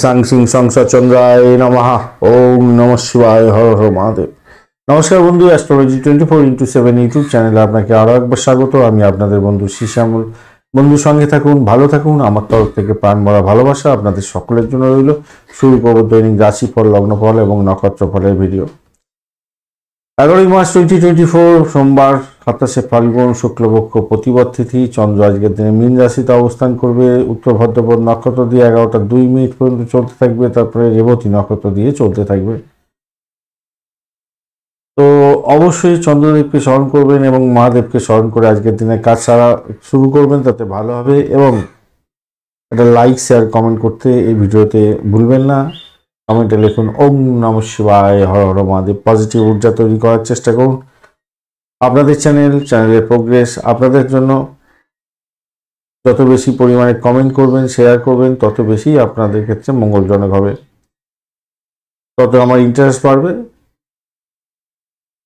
সাং সিং সংসা চন্দ্রায় নমঃ। ওম নমঃ শিবায়। হর হর মহাদেব। নমস্কার বন্ধু, অ্যাস্ট্রোলজি 24x7 ইউটিউব চ্যানেলে আপনাকে আরো একবার স্বাগত। আমি আপনাদের বন্ধু শ্যামল। বন্ধু সঙ্গে থাকুন, ভালো থাকুন। আমার তরফ থেকে প্রাণ ভরা ভালোবাসা আপনাদের সকলের জন্য রইল। শুরু করব দৈনিক রাশিফল, লগ্নফল এবং নক্ষত্রফলের ভিডিও। 11 মার্চ 2024 সোমবার, 27 ফাল্গুন, শুক্লপক্ষ, প্রতিপদ তিথি। চন্দ্র আজকের দিনে মীন রাশিতে অবস্থান করবে। উত্তর ভাদ্রপদ নক্ষত্র দিয়ে 11টা 2 মিনিট পর্যন্ত চলতে থাকবে, তারপরে রেবতী নক্ষত্র দিয়ে চলতে থাকবে। তো অবশ্যই চন্দ্রদেবকে স্মরণ করবেন এবং মহাদেবকে স্মরণ করে আজকের দিনে কাজ সারা শুরু করবেন, তাতে ভালো হবে। এবং একটা লাইক, শেয়ার, কমেন্ট করতে এই ভিডিওতে ভুলবেন না। কমেন্টে লিখুন ওম নমঃ শিবায়, হর হর মহাদেব। পজিটিভ ঊর্জা তৈরি করার চেষ্টা করুন। আপনাদের চ্যানেলের প্রোগ্রেস আপনাদের জন্য। যত বেশি পরিমাণে কমেন্ট করবেন, শেয়ার করবেন, তত বেশি আপনাদের ক্ষেত্রে মঙ্গলজনক হবে, তত আমার ইন্টারেস্ট বাড়বে,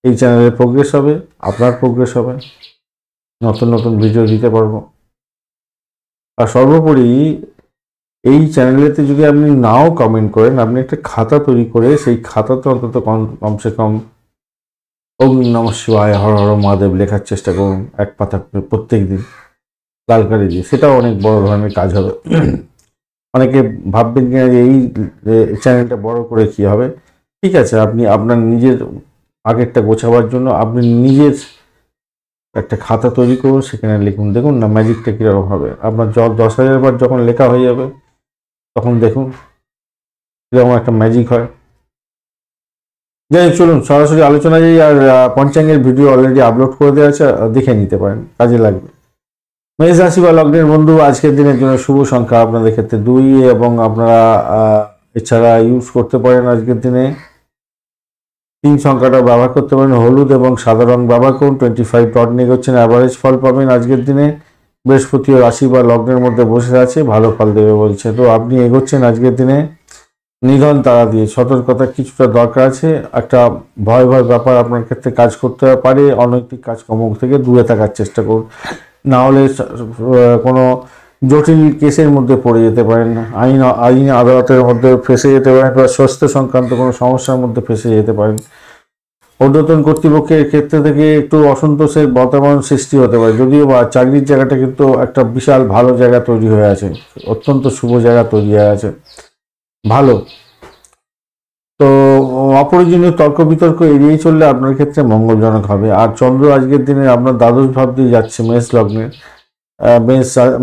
এই চ্যানেলের প্রোগ্রেস হবে, আপনার প্রোগ্রেস হবে, নতুন নতুন ভিডিও দিতে পারবো। আর সর্বোপরি এই চ্যানেলেতে যদি আপনি নাও কমেন্ট করেন, আপনি একটা খাতা তৈরি করে সেই খাতাতে অন্তত কমসে কম ওম নমঃ শিবায়, হর হর মহাদেব লেখার চেষ্টা করুন এক পাতা করে প্রত্যেক দিন লাল কালি দিয়ে। সেটাও অনেক বড় ধরনের কাজ হবে। অনেকে ভাববেন যে এই চ্যানেলটা বড় করে কি হবে। ঠিক আছে, আপনি আপনার নিজের আগেরটা গোছাবার জন্য আপনি নিজের একটা খাতা তৈরি করুন, সেখানে লিখুন। দেখুন না ম্যাজিকটা কীরকম হবে। আপনার 10,000 বার যখন লেখা হয়ে যাবে, তখন দেখুন কীরকম একটা ম্যাজিক হয়। যাই চলুন সরাসরি আলোচনা যাই। আর পঞ্চাঙ্গের ভিডিও অলরেডি আপলোড করে দেওয়া আছে, দেখে নিতে পারেন, কাজে লাগবে। মেষ রাশি বা লগ্নের বন্ধু, আজকের দিনের জন্য শুভ সংখ্যা আপনাদের ক্ষেত্রে 2, এবং আপনারা এছাড়া ইউজ করতে পারেন আজকের দিনে 3 সংখ্যাটা ব্যবহার করতে পারেন। হলুদ এবং সাদা রং ব্যবহার করুন। 25 ডট নিয়ে এগোচ্ছেন, অ্যাভারেজ ফল পাবেন আজকের দিনে। বৃহস্পতি রাশি বা লগ্নের মধ্যে বসে আছে, ভালো ফল দেবে বলছে। তো আপনি এগোচ্ছেন আজকের দিনে নিধন তারা দিয়ে। সতর্কতা কিছুটা দরকার আছে। একটা ভয় ব্যাপার আপনার ক্ষেত্রে কাজ করতে পারে। অনৈতিক কাজকর্ম থেকে দূরে থাকার চেষ্টা করুন, না হলে কোনো জটিল কেসের মধ্যে পড়ে যেতে পারেন, আইন আদালতের মধ্যে ফেসে যেতে পারেন, বা স্বাস্থ্য সংক্রান্ত কোনো সমস্যার মধ্যে ফেসে যেতে পারেন। ঊর্ধ্বতন কর্তৃপক্ষের ক্ষেত্রে থেকে একটু অসন্তোষের বাতাবরণ সৃষ্টি হতে পারে। যদিও বা চাকরির জায়গাটা কিন্তু একটা বিশাল ভালো জায়গা তৈরি হয়ে আছে, অত্যন্ত শুভ জায়গা তৈরি হয়ে আছে, ভালো। তো অপ্রয়োজনীয় তর্ক বিতর্ক এড়িয়ে চললে আপনার ক্ষেত্রে মঙ্গলজনক হবে। আর চন্দ্র আজকের দিনে আপনার দ্বাদশ ভাব দিয়ে যাচ্ছে মেষ লগ্নের।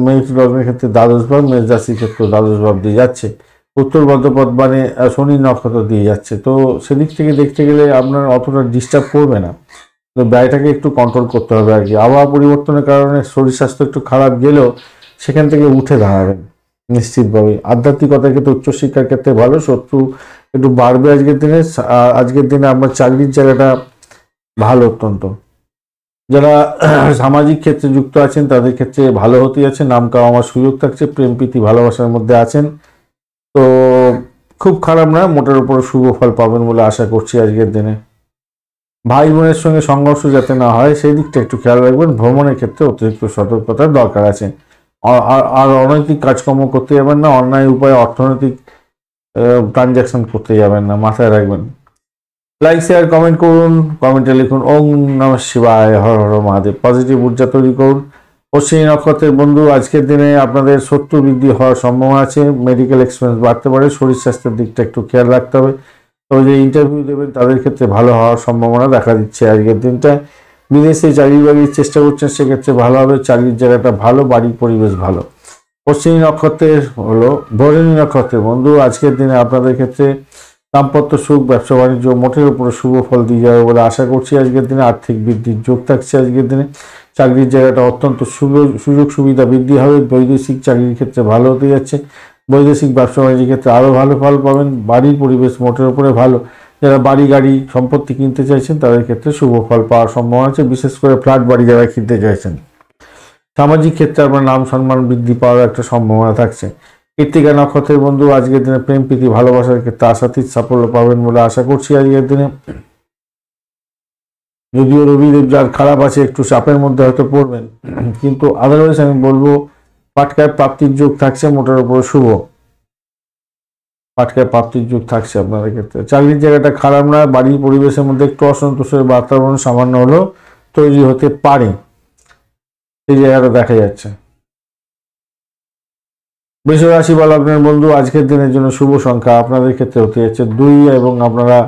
মেষ লগ্নের ক্ষেত্রে দ্বাদশ ভাব, মেষ রাশির ক্ষেত্রে দ্বাদশ ভাব দিয়ে যাচ্ছে। উত্তর ভাদ্রপদ মানে শনি নক্ষত্র দিয়ে যাচ্ছে। তো সেদিক থেকে দেখতে গেলে আপনার অতটা ডিস্টার্ব করবে না, তো ব্যয়টাকে একটু কন্ট্রোল করতে হবে আর কি। আবহাওয়া পরিবর্তনের কারণে শরীর স্বাস্থ্য একটু খারাপ গেলেও সেখান থেকে উঠে দাঁড়াবেন নিশ্চিতভাবে। আধ্যাত্মিকতার ক্ষেত্রে, উচ্চশিক্ষার ক্ষেত্রে ভালো, শত্রু একটু বাড়বে আজকের দিনে। আজকের দিনে আপনার চাকরির জায়গাটা ভালো অত্যন্ত। যারা সামাজিক ক্ষেত্রে যুক্ত আছেন তাদের ক্ষেত্রে ভালো হতে যাচ্ছে, নাম কামাবার সুযোগ থাকছে। প্রেম প্রীতি ভালোবাসার মধ্যে আছেন, তো খুব খারাপ না, মোটের উপর শুভ ফল পাবেন বলে আশা করছি আজকের দিনে। ভাই বোনের সঙ্গে সংঘর্ষ যাতে না হয় সেই দিকটা একটু খেয়াল রাখবেন। ভ্রমণের ক্ষেত্রে অতিরিক্ত সতর্কতার দরকার আছে। আর অনৈতিক কাজকর্ম করতে যাবেন না, অন্যায় উপায়ে অর্থনৈতিক ট্রানজ্যাকশন করতে যাবেন না, মাথায় রাখবেন। লাইক, শেয়ার, কমেন্ট করুন। কমেন্টে লিখুন ওম নমঃ শিবায়, হর হর মহাদেব। পজিটিভ ঊর্জা তৈরি করুন। অশ্বিনী নক্ষত্রের বন্ধু, আজকের দিনে আপনাদের শত্রু বৃদ্ধি হওয়ার সম্ভাবনা আছে। মেডিকেল এক্সপেন্স বাড়তে পারে, শরীর স্বাস্থ্যের দিকটা একটু খেয়াল রাখতে হবে। তবে যে ইন্টারভিউ দেবেন তাদের ক্ষেত্রে ভালো হওয়ার সম্ভাবনা দেখা দিচ্ছে আজকের দিনটায়। বিদেশে চাকরি বাড়ির চেষ্টা করছেন, সেক্ষেত্রে ভালো হবে। চাকরির জায়গাটা ভালো, বাড়ির পরিবেশ ভালো। অশ্বিনী নক্ষত্রের হলো ভরণী নক্ষত্রের বন্ধু, আজকের দিনে আপনাদের ক্ষেত্রে দাম্পত্য সুখ, ব্যবসা বাণিজ্য মোটের উপরে শুভ ফল দিয়ে যাবে বলে আশা করছি আজকের দিনে। আর্থিক বৃদ্ধির যোগ থাকছে আজকের দিনে। চাকরির জায়গাটা অত্যন্ত সুযোগ সুবিধা বৃদ্ধি হবে। বৈদেশিক চাকরির ক্ষেত্রে ভালো হতে যাচ্ছে। বৈদেশিক ব্যবসা বাণিজ্যের ক্ষেত্রে আরও ভালো ফল পাবেন। বাড়ির পরিবেশ মোটের উপরে ভালো। যারা বাড়ি গাড়ি সম্পত্তি কিনতে চাইছেন তাদের ক্ষেত্রে শুভ ফল পাওয়ার সম্ভাবনা আছে, বিশেষ করে ফ্ল্যাট বাড়ি যারা কিনতে চাইছেন। সামাজিক ক্ষেত্রে আপনার নাম সম্মান বৃদ্ধি পাওয়ার একটা সম্ভাবনা থাকছে। কৃত্তিকা নক্ষত্রের বন্ধু, আজকের দিনে প্রেম প্রীতি ভালোবাসার ক্ষেত্রে আশাতীত সাফল্য পাবেন বলে আশা করছি আজকের দিনে। যদিও রবিদেব যার খারাপ আছে, একটু চাপের মধ্যে হয়তো পড়বেন, কিন্তু আদারওয়াইজ আমি বলবো পাটকায় প্রাপ্তির যোগ থাকছে, মোটের উপর শুভ। পাটকায় প্রাপ্তির যুগ থাকছে আপনাদের ক্ষেত্রে। চাকরির জায়গাটা খারাপ না, বাড়ির পরিবেশের মধ্যে একটু অসন্তোষের বাতাবরণ সামান্য হলেও তৈরি হতে পারে, এই জায়গাটা দেখা যাচ্ছে। বৃষ রাশি বা লগ্নের বন্ধু, আজকের দিনের জন্য শুভ সংখ্যা আপনাদের ক্ষেত্রে হতে যাচ্ছে 2 এবং আপনারা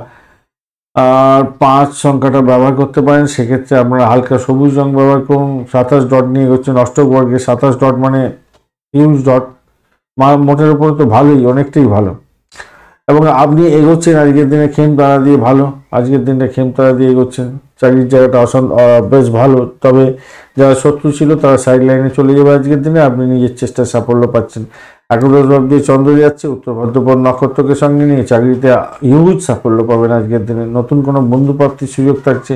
5 সংখ্যাটা ব্যবহার করতে পারেন। সেক্ষেত্রে আপনারা হালকা সবুজ রং ব্যবহার করুন। 27 ডট নিয়ে এগোচ্ছেন অষ্টক বর্গে। 27 ডট মানে হিউজ ডট, মোটের উপরে তো ভালোই, অনেকটাই ভালো। এবং আপনি এগোচ্ছেন আজকের দিনে খেম তারা দিয়ে, ভালো, আজকের দিনটা খেম তারা দিয়ে এগোচ্ছেন। চাকরির জায়গাটা বেশ ভালো, তবে যারা শত্রু ছিল তারা সাইড লাইনে চলে যাবে আজকের দিনে, আপনি নিজের চেষ্টায় সাফল্য পাচ্ছেন। 11 রব দিয়ে চন্দ্র যাচ্ছে উত্তর ভাদ্রপদ নক্ষত্রকে সঙ্গে নিয়ে, চাকরিতে হিউজ সাফল্য পাবেন আজকের দিনে। নতুন কোনো বন্ধু প্রাপ্তির সুযোগ থাকছে,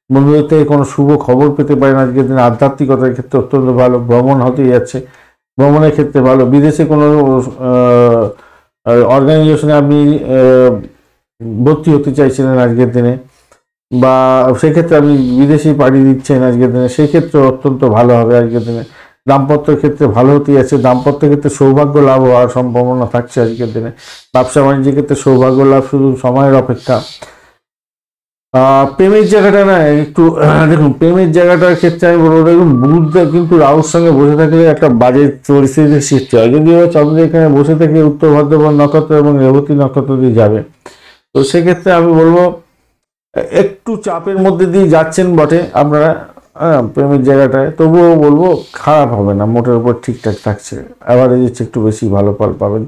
বন্ধুদের থেকে কোনো শুভ খবর পেতে পারেন আজকের দিনে। আধ্যাত্মিকতার ক্ষেত্রে অত্যন্ত ভালো, ভ্রমণ হতে যাচ্ছে, ভ্রমণের ক্ষেত্রে ভালো। বিদেশে কোনো অর্গানাইজেশনে আপনি ভর্তি হতে চাইছিলেন আজকের দিনে, বা সেক্ষেত্রে আপনি বিদেশি পাড়ি দিচ্ছেন আজকের দিনে, সেক্ষেত্রে অত্যন্ত ভালো হবে আজকের দিনে। দাম্পত্যের ক্ষেত্রে ভালো হতে যাচ্ছে, দাম্পত্যের ক্ষেত্রে সৌভাগ্য লাভ হওয়ার সম্ভাবনা থাকছে আজকের দিনে। ব্যবসা বাণিজ্যের ক্ষেত্রে সৌভাগ্য লাভ শুধু সময়ের অপেক্ষা। প্রেমের জায়গাটা না একটু দেখুন, প্রেমের জায়গাটার ক্ষেত্রে আমি বলবো, দেখুন বুধ কিন্তু রাহুর সঙ্গে বসে থাকলে একটা বাজে পরিস্থিতির সৃষ্টি হয়। যদিও চন্দ্র এখানে বসে থেকে উত্তর ভাদ্রপদ নক্ষত্র এবং রেবতী নক্ষত্র দিয়ে যাবে, তো সেক্ষেত্রে আমি বলবো একটু চাপের মধ্যে দিয়ে যাচ্ছেন বটে আপনারা প্রেমের জায়গাটায়, তবুও বলবো খারাপ হবে না, মোটের উপর ঠিকঠাক থাকছে। অ্যাভারেজের চেয়ে একটু বেশি ভালো ফল পাবেন।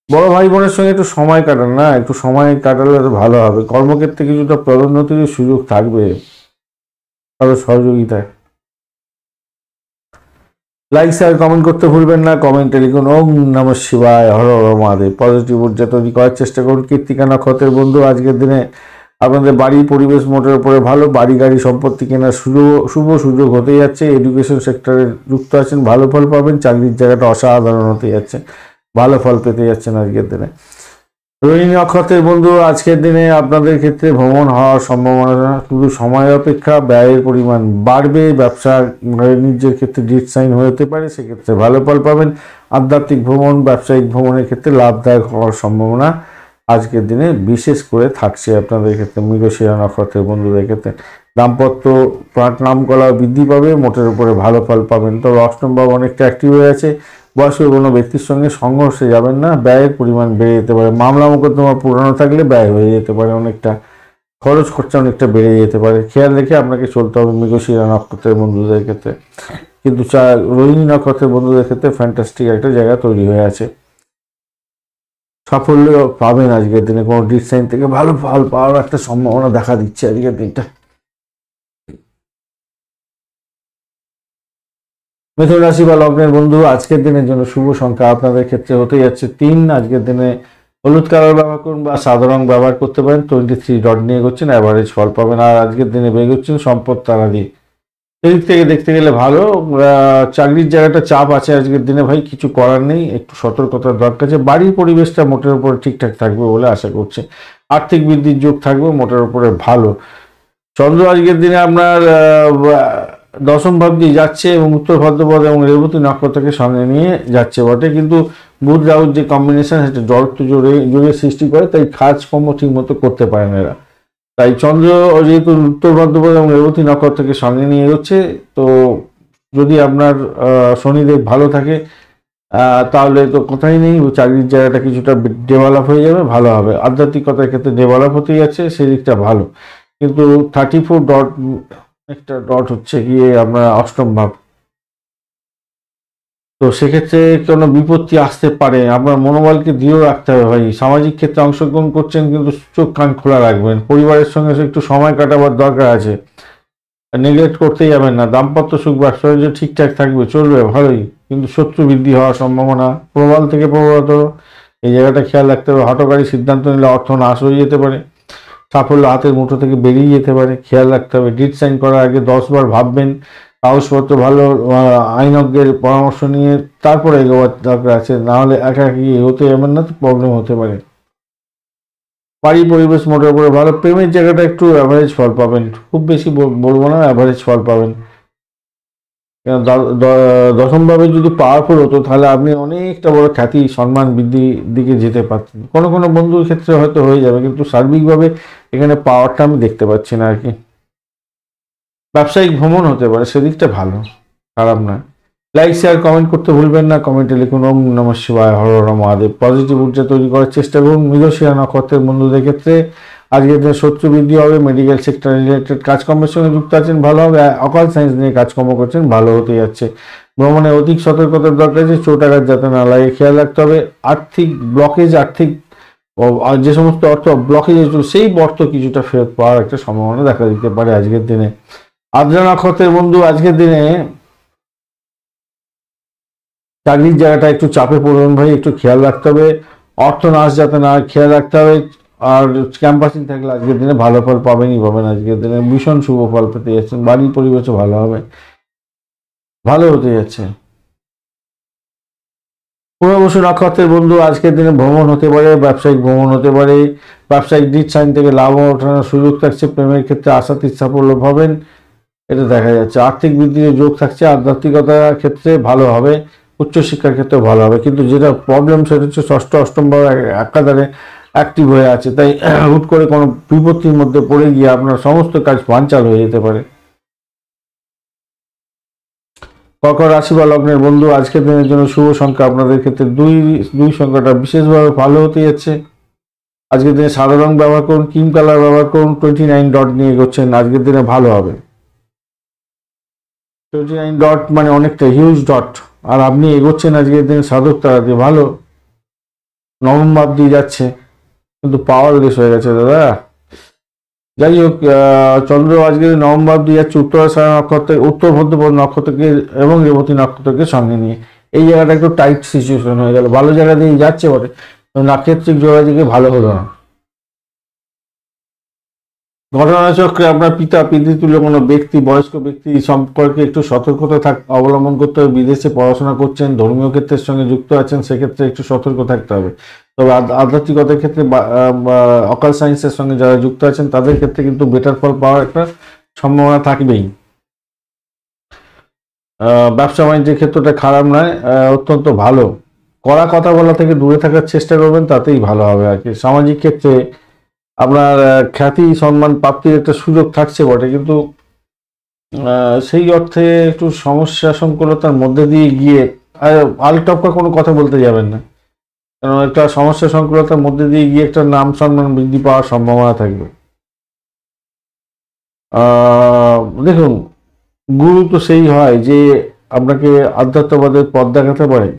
বড় ভাই বোনের সঙ্গে একটু সময় কাটান না, একটু সময় কাটালে ভালো হবে। কর্মক্ষেত্রে কিছুটা পদোন্নতির সুযোগ থাকবে কারো সহযোগিতায়। লাইক শেয়ার কমেন্ট করতে ভুলবেন না। কমেন্টে লিখুন ওম নমঃ শিবায়, হর হর মহাদেব। পজিটিভ ঊর্জা তৈরি করার চেষ্টা করুন। কৃত্তিকা নক্ষত্রের বন্ধু, আজকের দিনে আপনাদের বাড়ি পরিবেশ মোটের উপরে ভালো, বাড়ি গাড়ি সম্পত্তি কেনার শুভ সুযোগ হতে যাচ্ছে। এডুকেশন সেক্টরে যুক্ত আছেন, ভালো ফল পাবেন। চাকরির জায়গাটা অসাধারণ হতে যাচ্ছে, ভালো ফল পেতে যাচ্ছেন আজকের দিনে। রোহিণী নক্ষত্রের বন্ধু, আজকের দিনে আপনাদের ক্ষেত্রে ভ্রমণ হওয়ার সম্ভাবনা শুধু সময় অপেক্ষা, ব্যয়ের পরিমাণ বাড়বে। ব্যবসা বাণিজ্যের ক্ষেত্রে ডিট সাইন হতে পারে, সেক্ষেত্রে ভালো ফল পাবেন। আধ্যাত্মিক ভ্রমণ, ব্যবসায়িক ভ্রমণের ক্ষেত্রে লাভদায়ক হওয়ার সম্ভাবনা আজকের দিনে বিশেষ করে থাকছে আপনাদের ক্ষেত্রে। মৃগশিরা নক্ষত্রের বন্ধুদের ক্ষেত্রে দাম্পত্য নাম কলা বৃদ্ধি পাবে, মোটের উপরে ভালো ফল পাবেন। তবে অষ্টম ভাব অনেকটা অ্যাক্টিভ হয়ে আছে, বয়স্ক কোনো ব্যক্তির সঙ্গে সংঘর্ষে যাবেন না, ব্যয়ের পরিমাণ বেড়ে যেতে পারে। মামলা মোকদ্দমা পুরানো থাকলে ব্যয় হয়ে যেতে পারে, অনেকটা খরচ খরচা অনেকটা বেড়ে যেতে পারে, খেয়াল রেখে আপনাকে চলতে হবে মৃগশিরা নক্ষত্রের বন্ধুদের ক্ষেত্রে। কিন্তু রোহিণী নক্ষত্রের বন্ধুদের ক্ষেত্রে ফ্যান্টাস্টিক একটা জায়গা তৈরি হয়ে আছে, সাফল্য পাবেন আজকের দিনে। কোনো ডিসাইন থেকে ভালো ফল পাওয়ার একটা সম্ভাবনা দেখা দিচ্ছে আজকের দিনটা। মিথুন রাশি বা লগ্নের বন্ধু, আজকের দিনের জন্য শুভ সংখ্যা আপনাদের ক্ষেত্রে হতে যাচ্ছে 3। আজকের দিনে হলুদ কালার ব্যবহার করুন বা সাদা রং ব্যবহার করতে পারেন। 23 ডট নিয়ে এগোচ্ছেন, অ্যাভারেজ ফল পাবেন। আর আজকের দিনে বেগোচ্ছেন সম্পদ তারা দিয়ে, এদিক থেকে দেখতে গেলে ভালো। চাকরির জায়গাটা চাপ আছে আজকের দিনে ভাই, কিছু করার নেই, একটু সতর্কতার দরকার আছে। বাড়ির পরিবেশটা মোটের উপরে ঠিকঠাক থাকবে বলে আশা করছে। আর্থিক বৃদ্ধির যোগ থাকবে, মোটের উপরে ভালো। চন্দ্র আজকের দিনে আপনার দশম ভাব দিয়ে যাচ্ছে এবং উত্তর ভাদ্রপদ এবং রেবতী নক্ষত্রকে সঙ্গে নিয়ে যাচ্ছে বটে, কিন্তু বুধ রাহুর যে কম্বিনেশন সেটা জড়ত্ব জোরে সৃষ্টি করে, তাই কাজকর্ম ঠিক মতো করতে পারে না এরা। তাই চন্দ্র যেহেতু উত্তর ভাদ্রপদ এবং রেবতী নক্ষত্রকে সঙ্গে নিয়ে এগোচ্ছে, তো যদি আপনার শনিদেব ভালো থাকে তাহলে তো কথাই নেই, চাকরির জায়গাটা কিছুটা ডেভেলপ হয়ে যাবে, ভালো হবে। আধ্যাত্মিকতার ক্ষেত্রে ডেভেলপ হতে যাচ্ছে, সেদিকটা ভালো। কিন্তু 34 ডট একটা ডট হচ্ছে গিয়ে আপনার অষ্টম ভাব, তো সেক্ষেত্রে কোনো বিপত্তি আসতে পারে। আপনার মনোবলকে দৃঢ় রাখতে হবে ভাই। সামাজিক ক্ষেত্রে অংশগ্রহণ করছেন, কিন্তু চোখ কান খোলা রাখবেন। পরিবারের সঙ্গে একটু সময় কাটাবার দরকার আছে, নেগলেক্ট করতেই যাবেন না। দাম্পত্য সুখ ব্যবসা বাণিজ্য ঠিকঠাক থাকবে, চলবে ভালোই, কিন্তু শত্রু বৃদ্ধি হওয়ার সম্ভাবনা প্রবল থেকে প্রবলত, এই জায়গাটা খেয়াল রাখতে হবে। হঠকারী সিদ্ধান্ত নিলে অর্থ নাশ হয়ে যেতে পারে, সাফল্য হাতের মুঠো থেকে বেরিয়ে যেতে পারে, খেয়াল রাখতে হবে। ডিট সাইন করার আগে 10 বার ভাববেন, কাগজপত্র ভালো আইনজ্ঞের পরামর্শ নিয়ে তারপরে এগোবার দরকার আছে, নাহলে একাকি এগোতে যাবেন না, তো প্রবলেম হতে পারে। বাড়ি পরিবেশ মোটের উপরে ভালো। প্রেমের জায়গাটা একটু অ্যাভারেজ ফল পাবেন, খুব বেশি বলবো না, অ্যাভারেজ ফল পাবেন। দশমভাবে যদি পাওয়ারফুল হতো তাহলে আপনি অনেকটা বড় খ্যাতি সম্মান বৃদ্ধির দিকে যেতে পারতেন। কোনো কোনো বন্ধুর ক্ষেত্রে হয়তো হয়ে যাবে, কিন্তু সার্বিকভাবে এখানে পাওয়ারটা আমি দেখতে পাচ্ছি না আর কি। ব্যবসায়িক ভ্রমণ হতে পারে, সেদিকটা ভালো, খারাপ নয়। লাইক শেয়ার কমেন্ট করতে ভুলবেন না। কমেন্টে লিখুন ওম নমঃ শিবায়, হর হর মহাদেব। পজিটিভ ঊর্জা তৈরি করার চেষ্টা করুন। মৃগশিরা নক্ষত্রের বন্ধুদের ক্ষেত্রে আজকের দিনে শত্রু বৃদ্ধি হবে। মেডিকেল সেক্টর রিলেটেড কাজকর্মের সঙ্গে যুক্ত আছেন, ভালো হবে। অকাল সায়েন্স নিয়ে কাজকর্ম করছেন, ভালো হতে যাচ্ছে। ভ্রমণে অধিক সতর্কতার দরকার আছে, চোট আঘাত যাতে না লাগে খেয়াল রাখতে হবে। আর্থিক ব্লকেজ, আর যে সমস্ত অর্থ ব্লকেজ হয়েছিল সেই অর্থ কিছুটা ফেরত পাওয়ার একটা সম্ভাবনা দেখা দিতে পারে আজকের দিনে। আদ্রা নক্ষত্রের বন্ধু আজকের দিনে চাকরির জায়গাটা একটু চাপে পড়বেন ভাই, একটু খেয়াল রাখতে হবে। অর্থ নাশ যাতে না খেয়াল রাখতে হবে। আর ক্যাম্পাসিং থাকলে আজকের দিনে ভালো ফল পাবেনই পাবেন। আজকের দিনে ভীষণ শুভ ফল পেতে যাচ্ছেন, বাড়ির পরিবেশও ভালো হবে, ভালো হতে যাচ্ছে। পুনর্বসু নক্ষত্রের বন্ধু আজকের দিনে ভ্রমণ হতে পারে, ব্যবসায়িক ভ্রমণ হতে পারে। ব্যবসায়িক ডিট সাইন থেকে লাভ ওঠানোর সুযোগ থাকছে। প্রেমের ক্ষেত্রে আশাতীত সাফল্য পাবেন, এটা দেখা যাচ্ছে। আর্থিক বৃদ্ধির যোগ থাকছে। আধ্যাত্মিকতার ক্ষেত্রে ভালো হবে, উচ্চশিক্ষার ক্ষেত্রে ভালো হবে। কিন্তু যেটা প্রবলেম সেটা হচ্ছে ষষ্ঠ অষ্টম ভাব একাধারে অ্যাক্টিভ হয়ে আছে, তাই হুট করে কোনো বিপত্তির মধ্যে পড়ে গিয়ে আপনার সমস্ত কাজ বানচাল হয়ে যেতে পারে। কর্কট রাশি বা লগ্নের বন্ধু আজকের দিনের জন্য শুভ সংখ্যা আপনাদের ক্ষেত্রে দুই সংখ্যাটা বিশেষভাবে ভালো হতে যাচ্ছে। আজকের দিনে সাদা রং ব্যবহার করুন, ক্রিম কালার ব্যবহার করুন। 29 ডট নিয়ে এগোচ্ছেন, আজকের দিনে ভালো হবে। 29 ডট মানে অনেকটা হিউজ ডট, আর আপনি এগোচ্ছেন আজকের দিনে সাধক তারা দিয়ে, ভালো। নবম ভাব দিয়ে যাচ্ছে, কিন্তু পাওয়ারলেস হয়ে গেছে দাদা। যাই হোক, চন্দ্র আজকে নবম ভাব দিয়ে যাচ্ছে উত্তরাষাঢ়া নক্ষত্রে, উত্তর ভদ্রপদ নক্ষত্রকে এবং রেবতী নক্ষত্রকে সঙ্গে নিয়ে। এই জায়গাটা একটু টাইট সিচুয়েশন হয়ে গেল, ভালো জায়গা দিয়ে যাচ্ছে বটে, নাক্ষত্রিক যোগাযোগে ভালো হলো না। ঘটনাচক্রে আপনার পিতা পিতৃতুল্য কোনো ব্যক্তি, বয়স্ক ব্যক্তি সম্পর্কে একটু সতর্কতা অবলম্বন করতে হবে। বিদেশে পড়াশোনা করছেন, ধর্মীয় ক্ষেত্রের সঙ্গে যুক্ত আছেন, সেক্ষেত্রে একটু সতর্ক থাকতে হবে। তবে আধ্যাত্মিকতার ক্ষেত্রে অকাল সায়েন্সের সঙ্গে যারা যুক্ত আছেন তাদের ক্ষেত্রে কিন্তু বেটার ফল পাওয়ার একটা সম্ভাবনা থাকবেই। ব্যবসা বাণিজ্যের ক্ষেত্রটা খারাপ নয়, অত্যন্ত ভালো। কড়া কথা বলা থেকে দূরে থাকার চেষ্টা করবেন, তাতেই ভালো হবে আর কি। সামাজিক ক্ষেত্রে আপনার খ্যাতি সম্মান প্রাপ্তির একটা সুযোগ থাকছে বটে, কিন্তু সেই অর্থে একটু সমস্যা সংকুলতার মধ্যে দিয়ে গিয়ে আলটপকা কোনো কথা বলতে যাবেন না, কারণ একটা সমস্যা সংকুলতার মধ্যে দিয়ে গিয়ে একটা নাম সম্মান বৃদ্ধি পাওয়ার সম্ভাবনা থাকবে। দেখুন, গুরু তো সেই হয় যে আপনাকে আধ্যাত্মবাদের পথ দেখাতে পারে,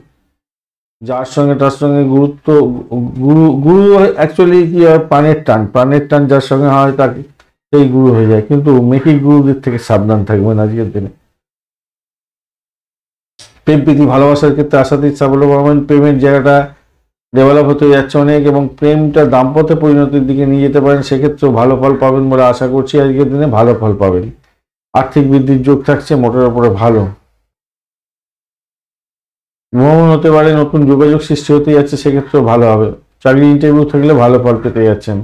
যার সঙ্গে তার সঙ্গে গুরুত্ব। গুরু গুরু অ্যাকচুয়ালি কি হয়, প্রাণের টান যার সঙ্গে হয় তাকে সেই গুরু হয়ে যায়। কিন্তু মেকি গুরুদের থেকে সাবধান থাকবেন আজকের দিনে। প্রেম প্রীতি ভালোবাসার ক্ষেত্রে আশাতীত সাফল্য পাবেন। প্রেমের জায়গাটা ডেভেলপ হতে যাচ্ছে অনেক, এবং প্রেমটা দাম্পত্য পরিণতির দিকে নিয়ে যেতে পারেন, সেক্ষেত্রেও ভালো ফল পাবেন বলে আশা করছি। আজকের দিনে ভালো ফল পাবেন। আর্থিক বৃদ্ধির যোগ থাকছে, মোটের উপরে ভালো। ভ্রমণ হতে পারে, নতুন যোগাযোগ সৃষ্টি হতে যাচ্ছে, সেক্ষেত্রেও ভালো হবে। চাকরি ইন্টারভিউ থাকলে ভালো ফল পেতে যাচ্ছেন।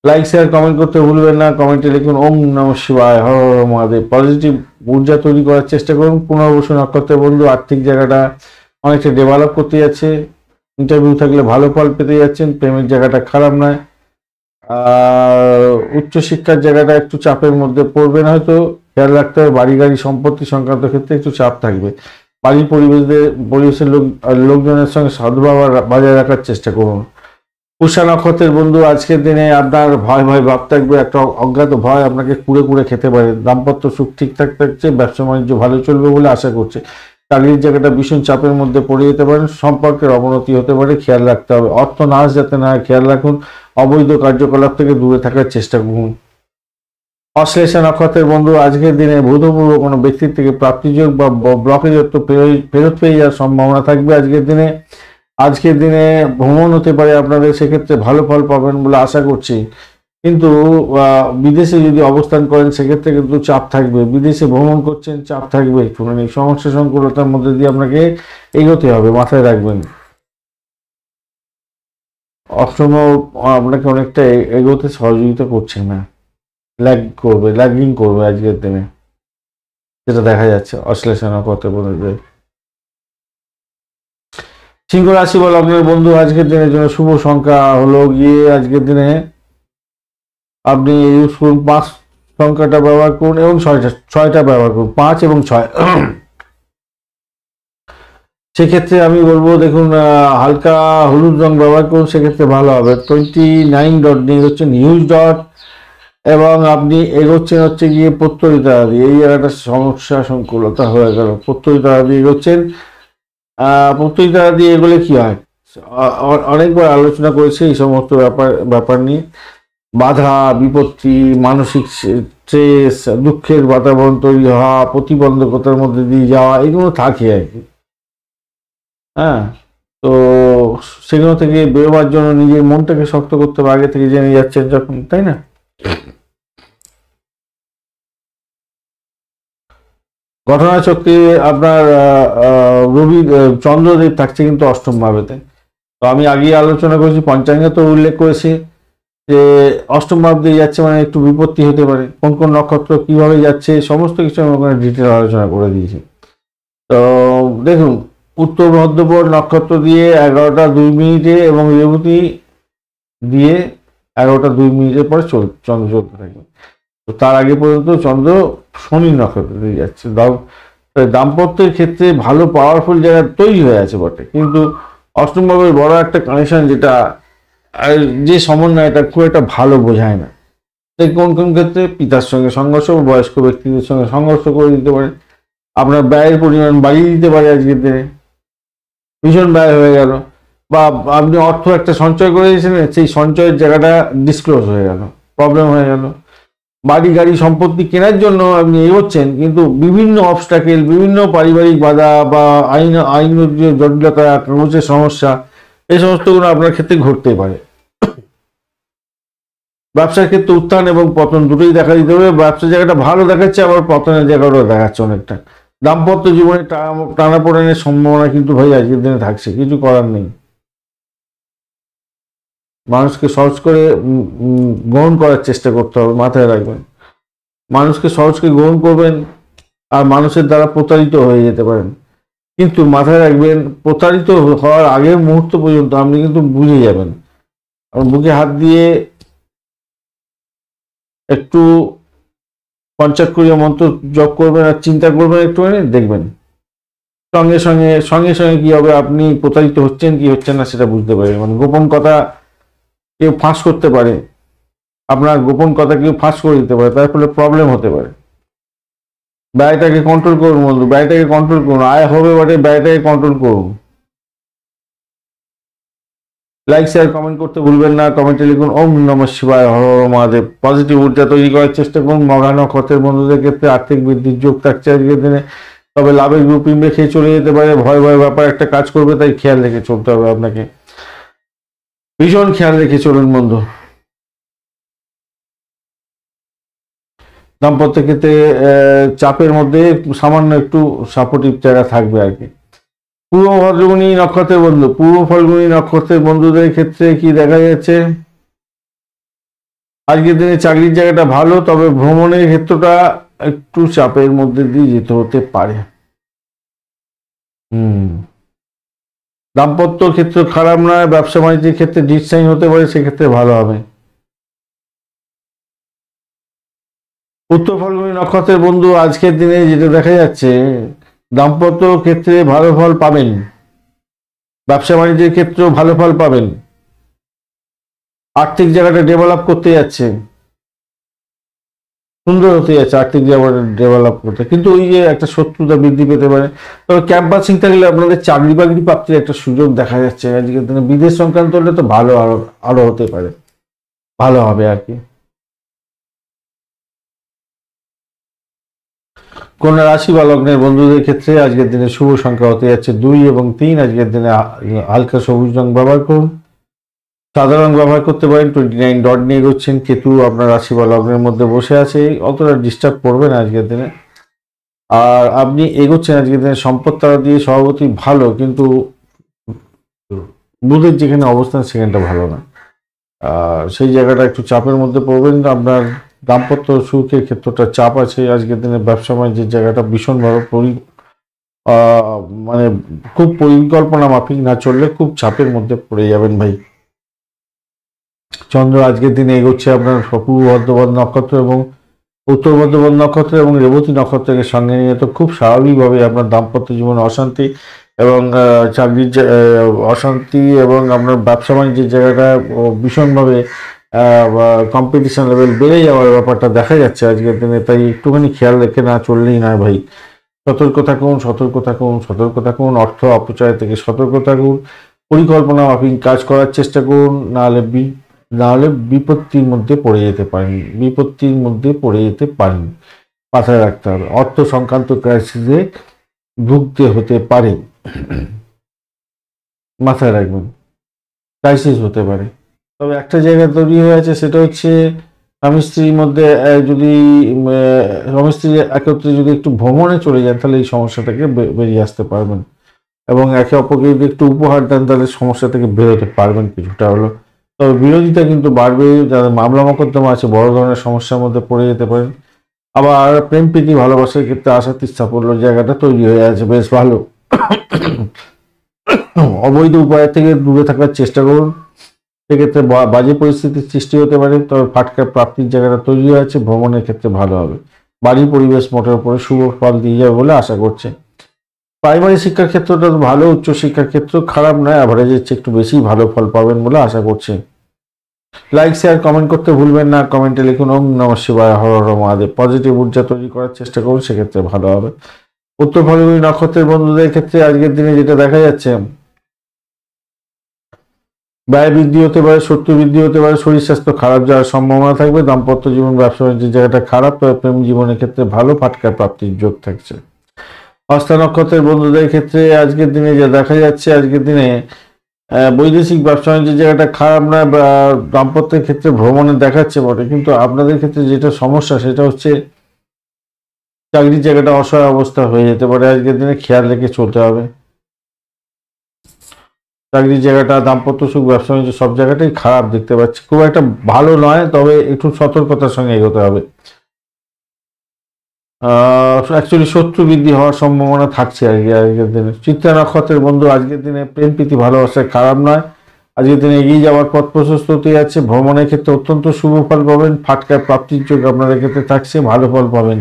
লাইক শেয়ার কমেন্ট করতে ভুলবেন না। কমেন্টে লিখুন ওম নমঃ শিবায়, হর হর মহাদেব। পজিটিভ ঊর্জা তৈরি করার চেষ্টা করুন। পুনর্বসু নক্ষত্রের বন্ধু আর্থিক জায়গাটা অনেকটা ডেভেলপ করতে যাচ্ছে। ইন্টারভিউ থাকলে ভালো ফল পেতে যাচ্ছেন। প্রেমের জায়গাটা খারাপ নয়। আর উচ্চশিক্ষার জায়গাটা একটু চাপের মধ্যে পড়বেন হয়তো, খেয়াল রাখতে হবে। বাড়ি গাড়ি সম্পত্তি সংক্রান্ত ক্ষেত্রে একটু চাপ থাকবে। বাড়ির পরিবেশের লোকজনের সঙ্গে সদ্ভাব বজায় রাখার চেষ্টা করুন। পুষা নক্ষত্রের বন্ধু আজকের দিনে আপনার ভয় ভয় ভাব থাকবে, একটা অজ্ঞাত ভয় আপনাকে কুড়ে কুড়ে খেতে পারে। দাম্পত্য সুখ ঠিকঠাক থাকছে, ব্যবসা বাণিজ্য ভালো চলবে বলে আশা করছে। চাকরির জায়গাটা ভীষণ চাপের মধ্যে পড়ে যেতে পারেন, সম্পর্কের অবনতি হতে পারে, খেয়াল রাখতে হবে। অর্থ নাশ যাতে না হয় খেয়াল রাখুন। অবৈধ কার্যকলাপ থেকে দূরে থাকার চেষ্টা করুন। অশ্লেষা নক্ষত্রের বন্ধু আজকের দিনে ভূতপূর্ব কোনো ব্যক্তির থেকে প্রাপ্তিযোগ বা ব্লকেজ ফেরত পেয়ে যাওয়ার সম্ভাবনা থাকবে আজকের দিনে ভ্রমণ হতে পারে আপনাদের, সেক্ষেত্রে ভালো ফল পাবেন বলে আশা করছি। কিন্তু বিদেশে যদি অবস্থান করেন সেক্ষেত্রে কিন্তু চাপ থাকবে। বিদেশে ভ্রমণ করছেন, চাপ থাকবে, একটুখানি সমস্যা সংকুলতার মধ্যে দিয়ে আপনাকে এগোতে হবে, মাথায় রাখবেন। অষ্টম আপনাকে অনেকটা এগোতে সহযোগিতা করছে না, ল্যাগিং করবে আজকের দিনে। যেটা দেখা যাচ্ছে অশ্লেষা নক্ষত্রের বন্ধুদের। সিংহ রাশি বা লগ্নের বন্ধু আজকের দিনের জন্য শুভ সংখ্যা হলো গিয়ে আজকের দিনে আপনি ইউজ করুন 5 সংখ্যাটা ব্যবহার করুন এবং ছয়টা ব্যবহার করুন, 5 এবং 6। সেক্ষেত্রে আমি বলবো দেখুন হালকা হলুদ রং ব্যবহার করুন, সেক্ষেত্রে ভালো হবে। 29 ডট নিয়ে হচ্ছে নিউজ ডট, এবং আপনি এগোচ্ছেন হচ্ছে গিয়ে প্রত্যয়িতা দিয়ে, এই জায়গাটা সমস্যা সংকুলতা হয়ে গেল। প্রত্যয়িতা দিয়ে এগোচ্ছেন, প্রত্যয়িতা দিয়ে এগোলে কি হয়, অনেকবার আলোচনা করেছি এই সমস্ত ব্যাপার নিয়ে। বাধা বিপত্তি, মানসিক স্ট্রেস, দুঃখের বাতাবরণ তৈরি হওয়া, প্রতিবন্ধকতার মধ্যে দিয়ে যাওয়া, এগুলো থাকে আর কি। হ্যাঁ, তো সেগুলো থেকে বেরোবার জন্য নিজের মনটাকে শক্ত করতে হবে, আগে থেকে জেনে যাচ্ছেন যখন, তাই না? ঘটনা চক্রে আপনার রবি চন্দ্রদেব থাকছে কিন্তু অষ্টম ভাবেতে। তো আমি আগে আলোচনা করেছি, পঞ্চাঙ্গে তো উল্লেখ করেছি যে অষ্টম ভাব দিয়ে যাচ্ছে মানে একটু বিপত্তি হতে পারে। কোন কোন নক্ষত্র কিভাবে যাচ্ছে সমস্ত কিছু আমি ওখানে ডিটেল আলোচনা করে দিয়েছি। তো দেখুন, উত্তর ভদ্রপদ নক্ষত্র দিয়ে 11টা 2 মিনিটে এবং রেবতী দিয়ে 11টা 2 মিনিটের পরে চন্দ্র চলতে থাকবে। তো তার আগে পর্যন্ত চন্দ্র শনি নক্ষত্র দিয়ে যাচ্ছে। দাম্পত্যের ক্ষেত্রে ভালো পাওয়ারফুল জায়গা তৈরি হয়ে আছে বটে, কিন্তু অষ্টম ভাবের বড় একটা কানেকশন যেটা যে সমন্বয়টা খুব একটা ভালো বোঝায় না। তাই কোন কোন ক্ষেত্রে পিতার সঙ্গে সংঘর্ষ, বয়স্ক ব্যক্তিদের সঙ্গে সংঘর্ষ করে দিতে পারে, আপনার ব্যয়ের পরিমাণ বাড়িয়ে দিতে পারে, আজকের দিনে ভীষণ ব্যয় হয়ে গেল, বা আপনি অর্থ একটা সঞ্চয় করে দিয়েছিলেন, সেই সঞ্চয়ের জায়গাটা ডিসক্লোজ হয়ে গেল, প্রবলেম হয়ে গেল। বাড়ি গাড়ি সম্পত্তি কেনার জন্য আপনি এগোচ্ছেন, কিন্তু বিভিন্ন অবস্টাকেল, বিভিন্ন পারিবারিক বাধা বা আইন জটিলতা, কাগজের সমস্যা, এই সমস্তগুলো আপনার ক্ষেত্রে ঘটতেই পারে। ব্যবসার ক্ষেত্রে উত্থান এবং পতন দুটোই দেখা দিতে হবে। ব্যবসার জায়গাটা ভালো দেখাচ্ছে, আবার পতনের জায়গাটাও দেখাচ্ছে অনেকটা। দাম্পত্য জীবনে টানাপোড়েনের সম্ভাবনা কিন্তু ভাই আজকের দিনে থাকছে, কিছু করার নেই। মানুষকে সহজ করে গ্রহণ করার চেষ্টা করতে হবে, মাথায় রাখবেন। মানুষকে সহজকে গ্রহণ করবেন আর মানুষের দ্বারা প্রতারিত হয়ে যেতে পারেন, কিন্তু মাথায় রাখবেন প্রতারিত হওয়ার আগের মুহূর্ত পর্যন্ত আপনি কিন্তু বুঝে যাবেন। বুকে হাত দিয়ে একটু পঞ্চাক্ষরীয় মন্ত্র জপ করবেন আর চিন্তা করবেন একটুখানি, দেখবেন সঙ্গে সঙ্গে সঙ্গে সঙ্গে কি হবে, আপনি প্রতারিত হচ্ছেন কি হচ্ছেন না সেটা বুঝতে পারবেন। মানে গোপন কথা কেউ ফাঁস করতে পারে, আপনার গোপন কথা কেউ ফাঁস করে দিতে পারে, তার ফলে প্রবলেম হতে পারে। ব্যয়টাকে কন্ট্রোল করুন বন্ধু, ব্যয়টাকে কন্ট্রোল করুন। আয় হবে বটে, ব্যয়টাকে কন্ট্রোল করুন। লাইক শেয়ার কমেন্ট করতে ভুলবেন না। কমেন্টে লিখুন ওম নমঃ শিবায়, হর হর মহাদেব। পজিটিভ ঊর্জা তৈরি করার চেষ্টা করুন। মঘা নক্ষত্রের বন্ধুদের ক্ষেত্রে আর্থিক বৃদ্ধির যোগ থাকছে আজকের দিনে, তবে লাভের গ্রুপিং রেখে চলে যেতে পারে। ভয় ভয় ব্যাপার একটা কাজ করবে, তাই খেয়াল রেখে চলতে হবে আপনাকে, ভীষণ খেয়াল রেখে চলুন বন্ধু। দাম্পত্য ক্ষেত্রে চাপের মধ্যে সামান্য একটু সাপোর্টিভ জায়গা থাকবে আর কি। পূর্ব ফাল্গুনী নক্ষত্রের বন্ধু, পূর্ব ফাল্গুনী নক্ষত্রের বন্ধুদের ক্ষেত্রে কি দেখা যাচ্ছে, আজকের দিনে চাকরির জায়গাটা ভালো, তবে ভ্রমণের ক্ষেত্রটা একটু চাপের মধ্যে দিয়ে যেতে হতে পারে। দাম্পত্য ক্ষেত্র খারাপ নয়, ব্যবসা বাণিজ্যের ক্ষেত্রে ডিসসাইন হতে পারে, সেক্ষেত্রে ভালো হবে। উত্তর ফাল্গুনী নক্ষত্রের বন্ধু আজকের দিনে যেটা দেখা যাচ্ছে, দাম্পত্য ক্ষেত্রে ভালো ফল পাবেন, ব্যবসা বাণিজ্যের ক্ষেত্রেও ভালো ফল পাবেন, আর্থিক জায়গাটা ডেভেলপ করতে যাচ্ছে, সুন্দর হতে যাচ্ছে আর্থিক জায়গাটা ডেভেলপ করতে। কিন্তু ওই যে একটা শত্রুতা বৃদ্ধি পেতে পারে। তবে ক্যাম্পাসিং থাকলে আপনাদের চাকরি বাকরি প্রাপ্তির একটা সুযোগ দেখা যাচ্ছে আজকের দিনে। বিদেশ সংক্রান্ত হলে তো ভালো, আরো হতে পারে, ভালো হবে আর কি। কন্যা রাশি বা লগ্নের বন্ধুদের ক্ষেত্রে আজকের দিনে শুভ সংখ্যা হতে যাচ্ছে 2 এবং 3। আজকের দিনে হালকা সবুজ রং ব্যবহার করুন, সাদা রং ব্যবহার করতে পারেন। 29 ডট নিয়ে এগোচ্ছেন। কেতু আপনার রাশি বা লগ্নের মধ্যে বসে আছে, অতটা ডিস্টার্ব করবে না আজকের দিনে। আর আপনি এগোচ্ছেন আজকের দিনে সম্পদ তারা দিয়ে সভাপতি ভালো, কিন্তু বুধের যেখানে অবস্থান সেখানটা ভালো না, সেই জায়গাটা একটু চাপের মধ্যে পড়বেন। আপনার দাম্পত্য সুখের ক্ষেত্রটা চাপ আছে আজকের দিনে। ব্যবসা বাণিজ্যের জায়গাটা ভীষণভাবে মানে খুব পরিকল্পনা মাফিক না চললে খুব চাপের মধ্যে পড়ে যাবেন ভাই। চন্দ্র আজকের দিনে এগোচ্ছে আপনার পূর্ব বর্ধমান নক্ষত্র এবং উত্তর বর্ধমান নক্ষত্র এবং রেবতী নক্ষত্রকে সঙ্গে নিয়ে, তো খুব স্বাভাবিকভাবে আপনার দাম্পত্য জীবনে অশান্তি এবং চাকরির অশান্তি এবং আপনার ব্যবসা বাণিজ্যের জায়গাটা ভীষণভাবে কম্পিটিশন লেভেল বেড়ে যাওয়ার ব্যাপারটা দেখা যাচ্ছে আজকের দিনে। তাই একটুখানি খেয়াল রেখে না চললেই নয় ভাই। সতর্ক থাকুন, সতর্ক থাকুন, সতর্ক থাকুন। অর্থ অপচয় থেকে সতর্ক থাকুন। পরিকল্পনা মাফিক কাজ করার চেষ্টা করুন, নাহলে বিপত্তির মধ্যে পড়ে যেতে পারেন, বিপত্তির মধ্যে পড়ে যেতে পারেন। মাথায় রাখতে হবে অর্থ সংক্রান্ত ক্রাইসিসে ভুগতে হতে পারে, মাথায় রাখবেন ক্রাইসিস হতে পারে। তবে একটা জায়গা তৈরি হয়ে আছে, সেটা হচ্ছে স্বামী স্ত্রীর মধ্যে যদি স্বামী স্ত্রী একত্রে যদি একটু ভ্রমণে চলে যান তাহলে এই সমস্যা থেকে বেরিয়ে আসতে পারবেন, এবং একে অপরকে যদি একটু উপহার দেন তাহলে সমস্যা থেকে বেরোতে পারবেন কিছুটা হলো। তবে বিরোধিতা কিন্তু বাড়বে, যাদের মামলা মোকদ্দমা আছে বড় ধরনের সমস্যার মধ্যে পড়ে যেতে পারেন। আবার প্রেম প্রীতি ভালোবাসার ক্ষেত্রে আশাতীত সাফল্যের জায়গাটা তৈরি হয়ে আছে, বেশ ভালো। অবৈধ উপায় থেকে দূরে থাকার চেষ্টা করুন, সেক্ষেত্রে বাজে পরিস্থিতির সৃষ্টি হতে পারে। তবে ফাটকা প্রাপ্তির জায়গাটা তৈরি হয়েছে, ভ্রমণের ক্ষেত্রে ভালো হবে। বাড়ির পরিবেশ মোটের উপরে শুভ ফল দিয়ে যাবে বলে আশা করছে। প্রাইমারি শিক্ষার ক্ষেত্রটা ভালো, উচ্চ শিক্ষার ক্ষেত্র খারাপ নয়, অ্যাভারেজের চেয়ে একটু বেশি ভালো ফল পাবেন বলে আশা করছে। লাইক শেয়ার কমেন্ট করতে ভুলবেন না। কমেন্টে লিখুন ওম নমঃ শিবায়, হর হর মহাদেব। পজিটিভ ঊর্জা তৈরি করার চেষ্টা করুন, সেক্ষেত্রে ভালো হবে। উত্তর ফাল্গুনী নক্ষত্রের বন্ধুদের ক্ষেত্রে আজকের দিনে যেটা দেখা যাচ্ছে, ব্যয় বৃদ্ধি হতে পারে, শত্রু বৃদ্ধি হতে পারে, শরীর স্বাস্থ্য খারাপ যাওয়ার সম্ভাবনা থাকবে। দাম্পত্য জীবন ব্যবসা বাণিজ্যের জায়গাটা খারাপ, তবে প্রেম জীবনের ক্ষেত্রে ভালো ফাটকা প্রাপ্তির যোগ থাকছে। হস্তা নক্ষত্রের বন্ধুদের ক্ষেত্রে আজকের দিনে যা দেখা যাচ্ছে, আজকের দিনে বৈদেশিক ব্যবসা বাণিজ্যের জায়গাটা খারাপ নয়, বা দাম্পত্যের ক্ষেত্রে ভ্রমণে দেখাচ্ছে বটে, কিন্তু আপনাদের ক্ষেত্রে যেটা সমস্যা সেটা হচ্ছে চাকরির জায়গাটা অসহায় অবস্থা হয়ে যেতে পারে। আজকের দিনে খেয়াল রেখে চলতে হবে। চাকরির জায়গাটা, দাম্পত্য সুখ, ব্যবসা বাণিজ্য সব জায়গাটাই খারাপ দেখতে পাচ্ছি, খুব একটা ভালো নয়, তবে একটু সতর্কতার সঙ্গে এগোতে হবে। অ্যাকচুয়ালি শত্রু বৃদ্ধি হওয়ার সম্ভাবনা থাকছে আজকের দিনে। চিত্রা নক্ষত্রের বন্ধু আজকের দিনে প্রেম প্রীতি ভালোবাসায় খারাপ নয়, আজকের দিনে এগিয়ে যাওয়ার পথ প্রশস্ত হতে যাচ্ছে। ভ্রমণের ক্ষেত্রে অত্যন্ত শুভ ফল পাবেন, ফাটকার প্রাপ্তির যোগ আপনাদের ক্ষেত্রে থাকছে, ভালো ফল পাবেন।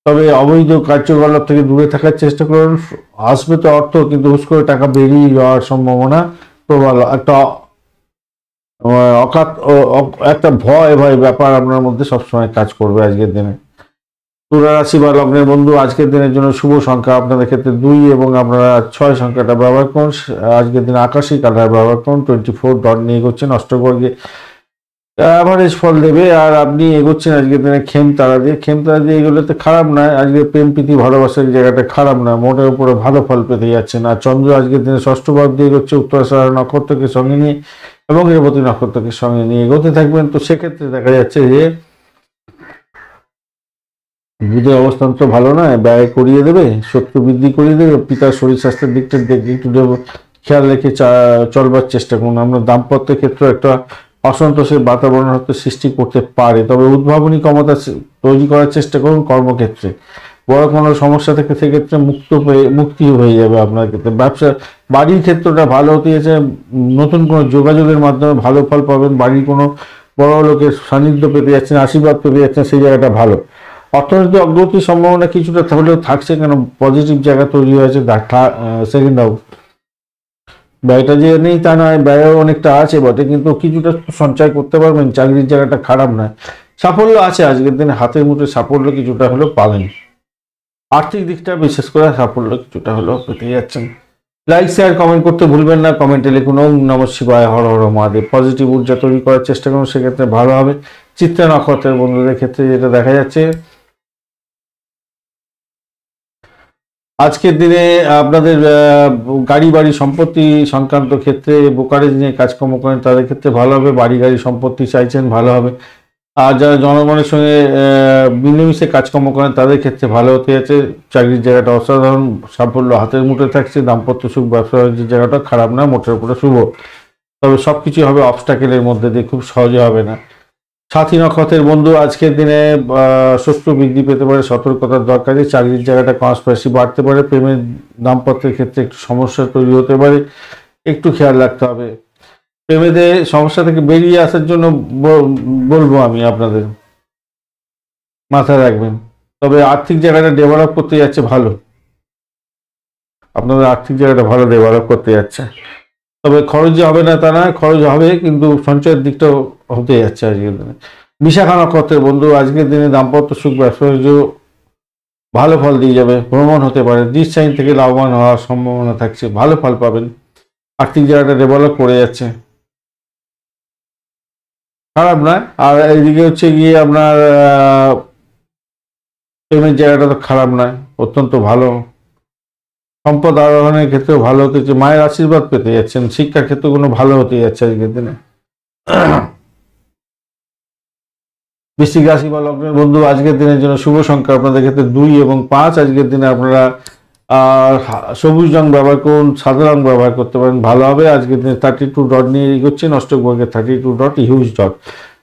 তবে অবৈধ কার্যকলাপ থেকে দূরে থাকার চেষ্টা করুন। আসবে তো অর্থ, কিন্তু হুশ করে টাকা বেরিয়ে যাওয়ার সম্ভাবনা প্রবল। একটা ভয় ব্যাপার আপনার মধ্যে সবসময় কাজ করবে আজকের দিনে। তুলা রাশি বা লগ্নের বন্ধু আজকের দিনের জন্য শুভ সংখ্যা আপনাদের ক্ষেত্রে 2 এবং আপনারা 6 সংখ্যাটা ব্যবহার করুন। আজকের দিনে আকাশী কালার ব্যবহার করুন। 24 ডট নিয়ে এগোচ্ছেন, অষ্টবর্গে অ্যাভারেজ ফল দেবে। আর আপনি এগোচ্ছেন আজকের দিনে খেমতারা দিয়ে এগুলোতে খারাপ নয়। আজকে প্রেম প্রীতি ভালোবাসার জায়গাটা খারাপ নয়, মোটের উপরে ভালো ফল পেতে যাচ্ছেন। আর চন্দ্র আজকের দিনে ষষ্ঠ ভাব দিয়ে এগোচ্ছে, উত্তরাষাঢ় নক্ষত্রকে সঙ্গে নিয়ে এবং রেবতী নক্ষত্রকে সঙ্গে নিয়ে এগোতে থাকবেন। তো সেক্ষেত্রে দেখা যাচ্ছে যে বুধের অবস্থান তো ভালো নয়, ব্যয় করিয়ে দেবে, শত্রু বৃদ্ধি করিয়ে দেবে। পিতার শরীর স্বাস্থ্যের দিকটা দেখে একটু খেয়াল রেখে চলবার চেষ্টা করুন। আমরা দাম্পত্যের ক্ষেত্রে একটা অসন্তোষের বাতাবরণ হয়তো সৃষ্টি করতে পারে, তবে উদ্ভাবনী ক্ষমতা তৈরি করার চেষ্টা করুন। কর্মক্ষেত্রে বড় কোনো সমস্যা থেকে সেক্ষেত্রে মুক্তি হয়ে যাবে আপনার ক্ষেত্রে। ব্যবসা বাড়ির ক্ষেত্রটা ভালো হতে যাচ্ছে, নতুন কোনো যোগাযোগের মাধ্যমে ভালো ফল পাবেন। বাড়ির কোনো বড় লোকের সান্নিধ্য পেতে যাচ্ছেন, আশীর্বাদ পেতে যাচ্ছেন, সেই জায়গাটা ভালো। অর্থনৈতিক অগ্রগতির সম্ভাবনা কিছুটা হলেও থাকছে, কেন পজিটিভ জায়গা তৈরি হয়েছে সেকেন্ড হাউস। ব্যয়টা যে নেই তা নয়, ব্যয়ও অনেকটা আছে বটে, কিন্তু কিছুটা সঞ্চয় করতে পারবেন। চাকরির জায়গাটা খারাপ নয়, সাফল্য আছে আজকের দিনে, হাতের মুঠে সাফল্য কিছুটা হলেও পাবেন। আর্থিক দিকটা বিশেষ করে সাফল্য কিছুটা হলেও পেতে যাচ্ছেন। লাইক শেয়ার কমেন্ট করতে ভুলবেন না। কমেন্টে লিখুন ওম নমঃ শিবায়, হর হর মহাদেব। পজিটিভ ঊর্জা তৈরি করার চেষ্টা করুন, সেক্ষেত্রে ভালো হবে। চিত্রা নক্ষত্রের বন্ধুদের ক্ষেত্রে যেটা দেখা যাচ্ছে, আজকের দিনে আপনাদের গাড়ি বাড়ি সম্পত্তি সংক্রান্ত ক্ষেত্রে ব্রোকারেজ নিয়ে কাজকর্ম করেন তাদের ক্ষেত্রে ভালো হবে। বাড়ি গাড়ি সম্পত্তি চাইছেন, ভালো হবে। আর যারা জনগণের সঙ্গে মিলেমিশে কাজকর্ম করেন তাদের ক্ষেত্রে ভালো হতে যাচ্ছে। চাকরির জায়গাটা অসাধারণ, সাফল্য হাতের মুঠে থাকছে। দাম্পত্য সুখ, ব্যবসা বাণিজ্যের জায়গাটা খারাপ না, মোটের উপরে শুভ। তবে সবকিছু হবে অবস্টাকেলের মধ্যে দিয়ে, খুব সহজে হবে না। সাথী নক্ষত্রের বন্ধু আজকের দিনে শত্রু বৃদ্ধি পেতে পারে, সতর্কতার দরকার। চাকরির জায়গাটা কনস্পিরেসি বাড়তে পারে, প্রেমের দাম্পত্যের ক্ষেত্রে একটু সমস্যা তৈরি হতে পারে, একটু খেয়াল রাখতে হবে। প্রেমেদের সমস্যা থেকে বেরিয়ে আসার জন্য বলবো আমি আপনাদের, মাথায় রাখবেন। তবে আর্থিক জায়গাটা ডেভেলপ করতে যাচ্ছে ভালো, আপনাদের আর্থিক জায়গাটা ভালো ডেভেলপ করতে যাচ্ছে। তবে খরচ যে হবে না তা না, খরচ হবে, কিন্তু সঞ্চয়ের দিকটাও হতে যাচ্ছে আজকের দিনে। বিশাখা নক্ষত্রের বন্ধু আজকের দিনে দাম্পত্য সুখ, ব্যবসা ভালো ফল দিয়ে যাবে। ভ্রমণ হতে পারে, ডিস সাইন থেকে লাভবান হওয়ার সম্ভাবনা থাকছে, ভালো ফল পাবেন। আর্থিক জায়গাটা ডেভেলপ করে যাচ্ছে, খারাপ নয়। আর এইদিকে হচ্ছে গিয়ে আপনার প্রেমের জায়গাটা তো খারাপ নয়, অত্যন্ত ভালো। সম্পদ আরোহণের ক্ষেত্রেও ভালো হতে যাচ্ছে, মায়ের আশীর্বাদ পেতে যাচ্ছেন, শিক্ষার ক্ষেত্রে কোনো ভালো হতে যাচ্ছে আজকের দিনে। বৃশ্চিক রাশি বা লগ্নের বন্ধু আজকের দিনের জন্য শুভ সংখ্যা আপনাদের ক্ষেত্রে 2 এবং 5। আজকের দিনে আপনারা সবুজ রং ব্যবহার করুন, সাদা রং ব্যবহার করতে পারেন, ভালো হবে। আজকের দিনে 32 ডট নিয়ে এগোচ্ছেন, অষ্টক বর্গের 32 ডট, হিউজ ডট,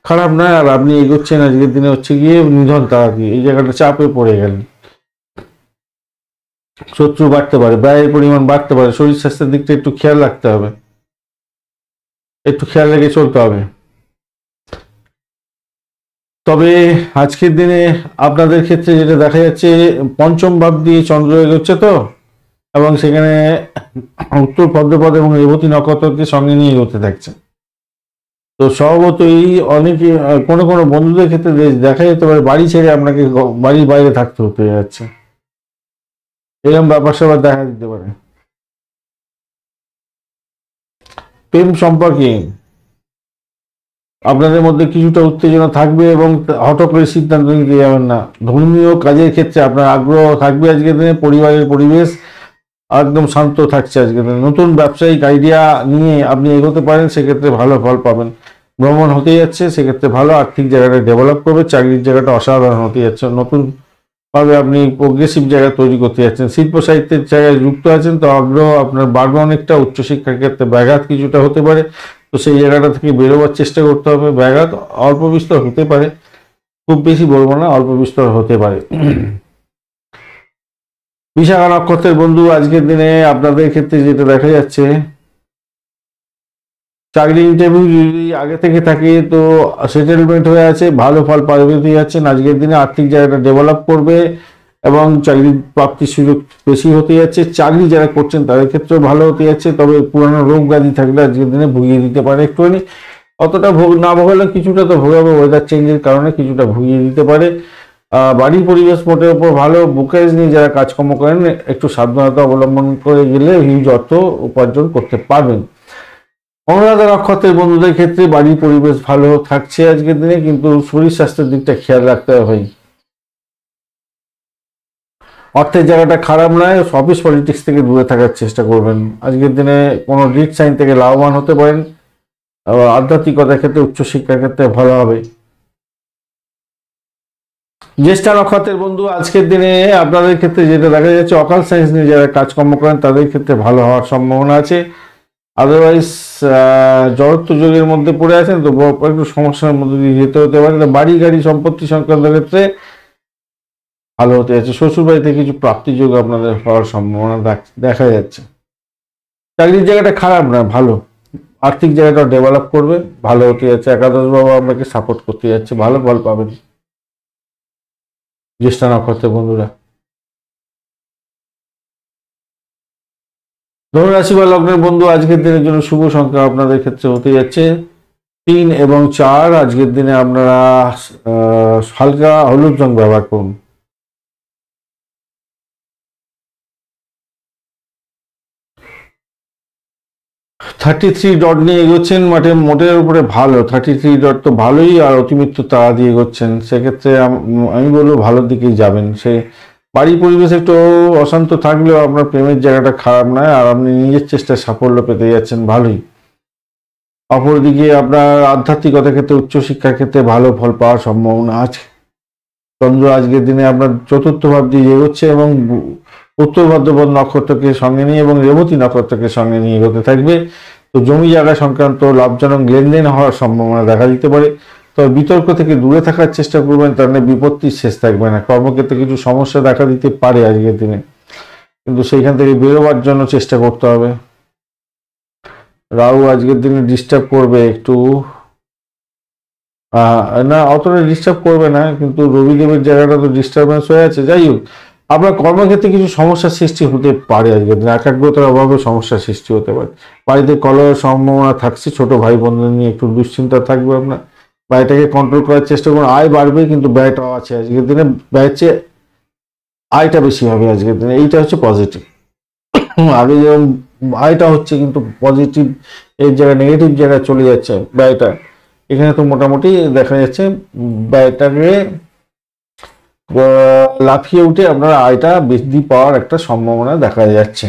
খারাপ নয়। আর আপনি এগোচ্ছেন আজকের দিনে হচ্ছে গিয়ে নিধন তাড়াতাড়ি, এই জায়গাটা চাপে পড়ে গেলেন, শত্রু বাড়তে পারে, ব্যয়ের পরিমাণ বাড়তে পারে। শরীর স্বাস্থ্যের দিকটা একটু খেয়াল রাখতে হবে, একটু খেয়াল রেখে চলতে হবে। তবে আজকের দিনে আপনাদের ক্ষেত্রে যেটা দেখা যাচ্ছে, পঞ্চম ভাব দিয়ে চন্দ্র এগোচ্ছে তো, এবং সেখানে উত্তর পদ্মপদ এবং রেবতী নক্ষত্রকে সঙ্গে নিয়ে এগোতে থাকছে। তো স্বভাবতই অনেকে কোনো কোনো বন্ধুদের ক্ষেত্রে দেখা যেতে পারে বাড়ি ছেড়ে আপনাকে বাড়ির বাইরে থাকতে হতে যাচ্ছে, এরকম ব্যাপার স্যাপার দেখা দিতে পারে। প্রেম সম্পর্কে আপনাদের মধ্যে কিছুটা উত্তেজনা থাকবে এবং হঠাৎ করে সিদ্ধান্ত নিতে যাবেন না। ধর্মীয় কাজের ক্ষেত্রে আপনার আগ্রহ থাকবে আজকের দিনে। পরিবারের পরিবেশ একদম শান্ত থাকছে আজকের দিনে। নতুন ব্যবসায়িক আইডিয়া নিয়ে আপনি এগোতে পারেন, সেক্ষেত্রে ভালো ফল পাবেন। ভ্রমণ হতে যাচ্ছে, সেক্ষেত্রে ভালো। আর্থিক জায়গাটা ডেভেলপ করবে, চাকরির জায়গাটা অসাধারণ হতে যাচ্ছে। নতুনভাবে আপনি প্রোগ্রেসিভ জায়গা তৈরি করতে যাচ্ছেন। শিল্প সাহিত্যের জায়গায় যুক্ত আছেন, তো আগ্রহ আপনার বাড়বে অনেকটা। উচ্চশিক্ষার ক্ষেত্রে ব্যাঘাত কিছুটা হতে পারে, তো সেই জায়গাটা থেকে বেরোবার চেষ্টা করতে হবে। ব্যাঘাত অল্প বিস্তর হতে পারে, খুব বেশি বলবো না, অল্প বিস্তর হতে পারে। বিশাখা নক্ষত্রের বন্ধু আজকের দিনে আপনাদের ক্ষেত্রে যেটা দেখা যাচ্ছে, চাকরি ইন্টারভিউ যদি আগে থেকে থাকে তো সেটেলমেন্ট হয়ে আছে, ভালো ফল পেতে যাচ্ছেন। আজকের দিনে আর্থিক জায়গাটা ডেভেলপ করবে এবং চাকরি প্রাপ্তির সুযোগ বেশি হতে যাচ্ছে। চাকরি যারা করছেন তাদের ক্ষেত্রেও ভালো হতে যাচ্ছে। তবে পুরানো রোগ ব্যাধি থাকলে আজকের দিনে ভুগিয়ে দিতে পারে একটুখানি, অতটা না ভোগালে কিছুটা তো ভোগাবে, ওয়েদার চেঞ্জের কারণে কিছুটা ভুগিয়ে দিতে পারে। বাড়ির পরিবেশ মোটের উপর ভালো। বুকেজ নিয়ে যারা কাজকর্ম করেন একটু সাবধানতা অবলম্বন করে গেলে হিউজ অর্থ উপার্জন করতে পারবেন। অনুরাধা নক্ষত্রের বন্ধুদের ক্ষেত্রে বাড়ির পরিবেশ ভালো থাকছে আজকের দিনে, কিন্তু শরীর স্বাস্থ্যের দিকটা খেয়াল রাখতে হবে। অর্থের জায়গাটা খারাপ নয়, অফিস পলিটিক্স থেকে দূরে থাকার চেষ্টা করবেন। আজকের দিনে কোনো রিস্ক সাইন থেকে লাভবান হতে পারেন। আধ্যাত্মিকতার ক্ষেত্রে, উচ্চশিক্ষার ক্ষেত্রে ভালো হবে। জ্যেষ্ঠা নক্ষত্রের বন্ধু আজকের দিনে আপনাদের ক্ষেত্রে যেটা দেখা যাচ্ছে, অকাল সায়েন্স নিয়ে যারা কাজকর্ম করেন তাদের ক্ষেত্রে ভালো হওয়ার সম্ভাবনা আছে। আদারওয়াইজ জড়ত্ব যোগের মধ্যে পড়ে আছেন, তো একটু সমস্যার মধ্যে দিয়ে যেতে হতে পারে। বাড়ি গাড়ি সম্পত্তি সংক্রান্ত ক্ষেত্রে ভালো হতে যাচ্ছে। শ্বশুর বাড়িতে কিছু প্রাপ্তিযোগ আপনাদের হওয়ার সম্ভাবনা দেখা যাচ্ছে। চাকরির জায়গাটা খারাপ না, ভালো। আর্থিক জায়গাটা ডেভেলপ করবে, ভালো হতে যাচ্ছে। একাদশ বাবা আপনাকে সাপোর্ট করতে যাচ্ছে, ভালো ফল পাবেন জ্যেষ্ঠা নক্ষত্রের বন্ধুরা। ধনুরাশি বা লগ্নের বন্ধু আজকের দিনের জন্য শুভ সংখ্যা আপনাদের ক্ষেত্রে হতে যাচ্ছে 3 এবং 4। আজকের দিনে আপনারা হালকা হলুদ রং ব্যবহার করুন। $33 ডট নিয়ে এগোচ্ছেন, মোটের উপরে ভালো। $33 ডট তো ভালোই, আর অতিমৃত্যু তারা দিয়ে এগোচ্ছেন, সেক্ষেত্রে আমি বলবো ভালোর দিকেই যাবেন। সে বাড়ির পরিবেশ একটু অশান্ত থাকলেও আপনার প্রেমের জায়গাটা খারাপ নয়, আর আপনি নিজের চেষ্টায় সাফল্য পেতে যাচ্ছেন, ভালোই। অপরদিকে আপনার আধ্যাত্মিকতার ক্ষেত্রে, উচ্চশিক্ষার ক্ষেত্রে ভালো ফল পাওয়ার সম্ভাবনা আছে। চন্দ্র আজকের দিনে আপনার চতুর্থ ভাব দিয়ে এগোচ্ছে এবং উত্তর ভাদ্রপদ নক্ষত্রকে সঙ্গে নিয়ে এবং রেবতী নক্ষত্রকে সঙ্গে নিয়ে এগোতে থাকবে। তো জমি জায়গা সংক্রান্ত লাভজনক লেনদেন হওয়ার সম্ভাবনা দেখা দিতে পারে। তবে বিতর্ক থেকে দূরে থাকার চেষ্টা করবেন, তার মানে বিপত্তির শেষ থাকবে না। কর্মক্ষেত্রে কিছু সমস্যা দেখা দিতে পারে আজকের দিনে, কিন্তু সেইখান থেকে বেরোবার জন্য চেষ্টা করতে হবে। রাহু আজকের দিনে ডিস্টার্ব করবে একটু, না অতটা ডিস্টার্ব করবে না, কিন্তু রবিদেবের জায়গাটা তো ডিস্টারবেন্স হয়ে আছে। যাই হোক, আপনার কর্মক্ষেত্রে কিছু সমস্যার সৃষ্টি হতে পারে আজকের দিনে, একাগ্রতার অভাবে সমস্যার সৃষ্টি হতে পারে। বাড়িতে কলহের সম্ভাবনা থাকছে, ছোট ভাই বোনদের নিয়ে একটু দুশ্চিন্তা থাকবে আপনার। ব্যয়টাকে কন্ট্রোল করার চেষ্টা করুন। আয় বাড়বে, কিন্তু ব্যয়টাও আছে আজকের দিনে, ব্যয়ের চেয়ে আয়টা বেশি হবে আজকের দিনে, এইটা হচ্ছে পজিটিভ। আগে যেমন আয়টা হচ্ছে, কিন্তু পজিটিভ এই জায়গায় নেগেটিভ জায়গায় চলে যাচ্ছে ব্যয়টা। এখানে তো মোটামুটি দেখা যাচ্ছে ব্যয়টাকে লাফিয়ে উঠে আপনার আয়টা বৃদ্ধি পাওয়ার একটা সম্ভাবনা দেখা যাচ্ছে।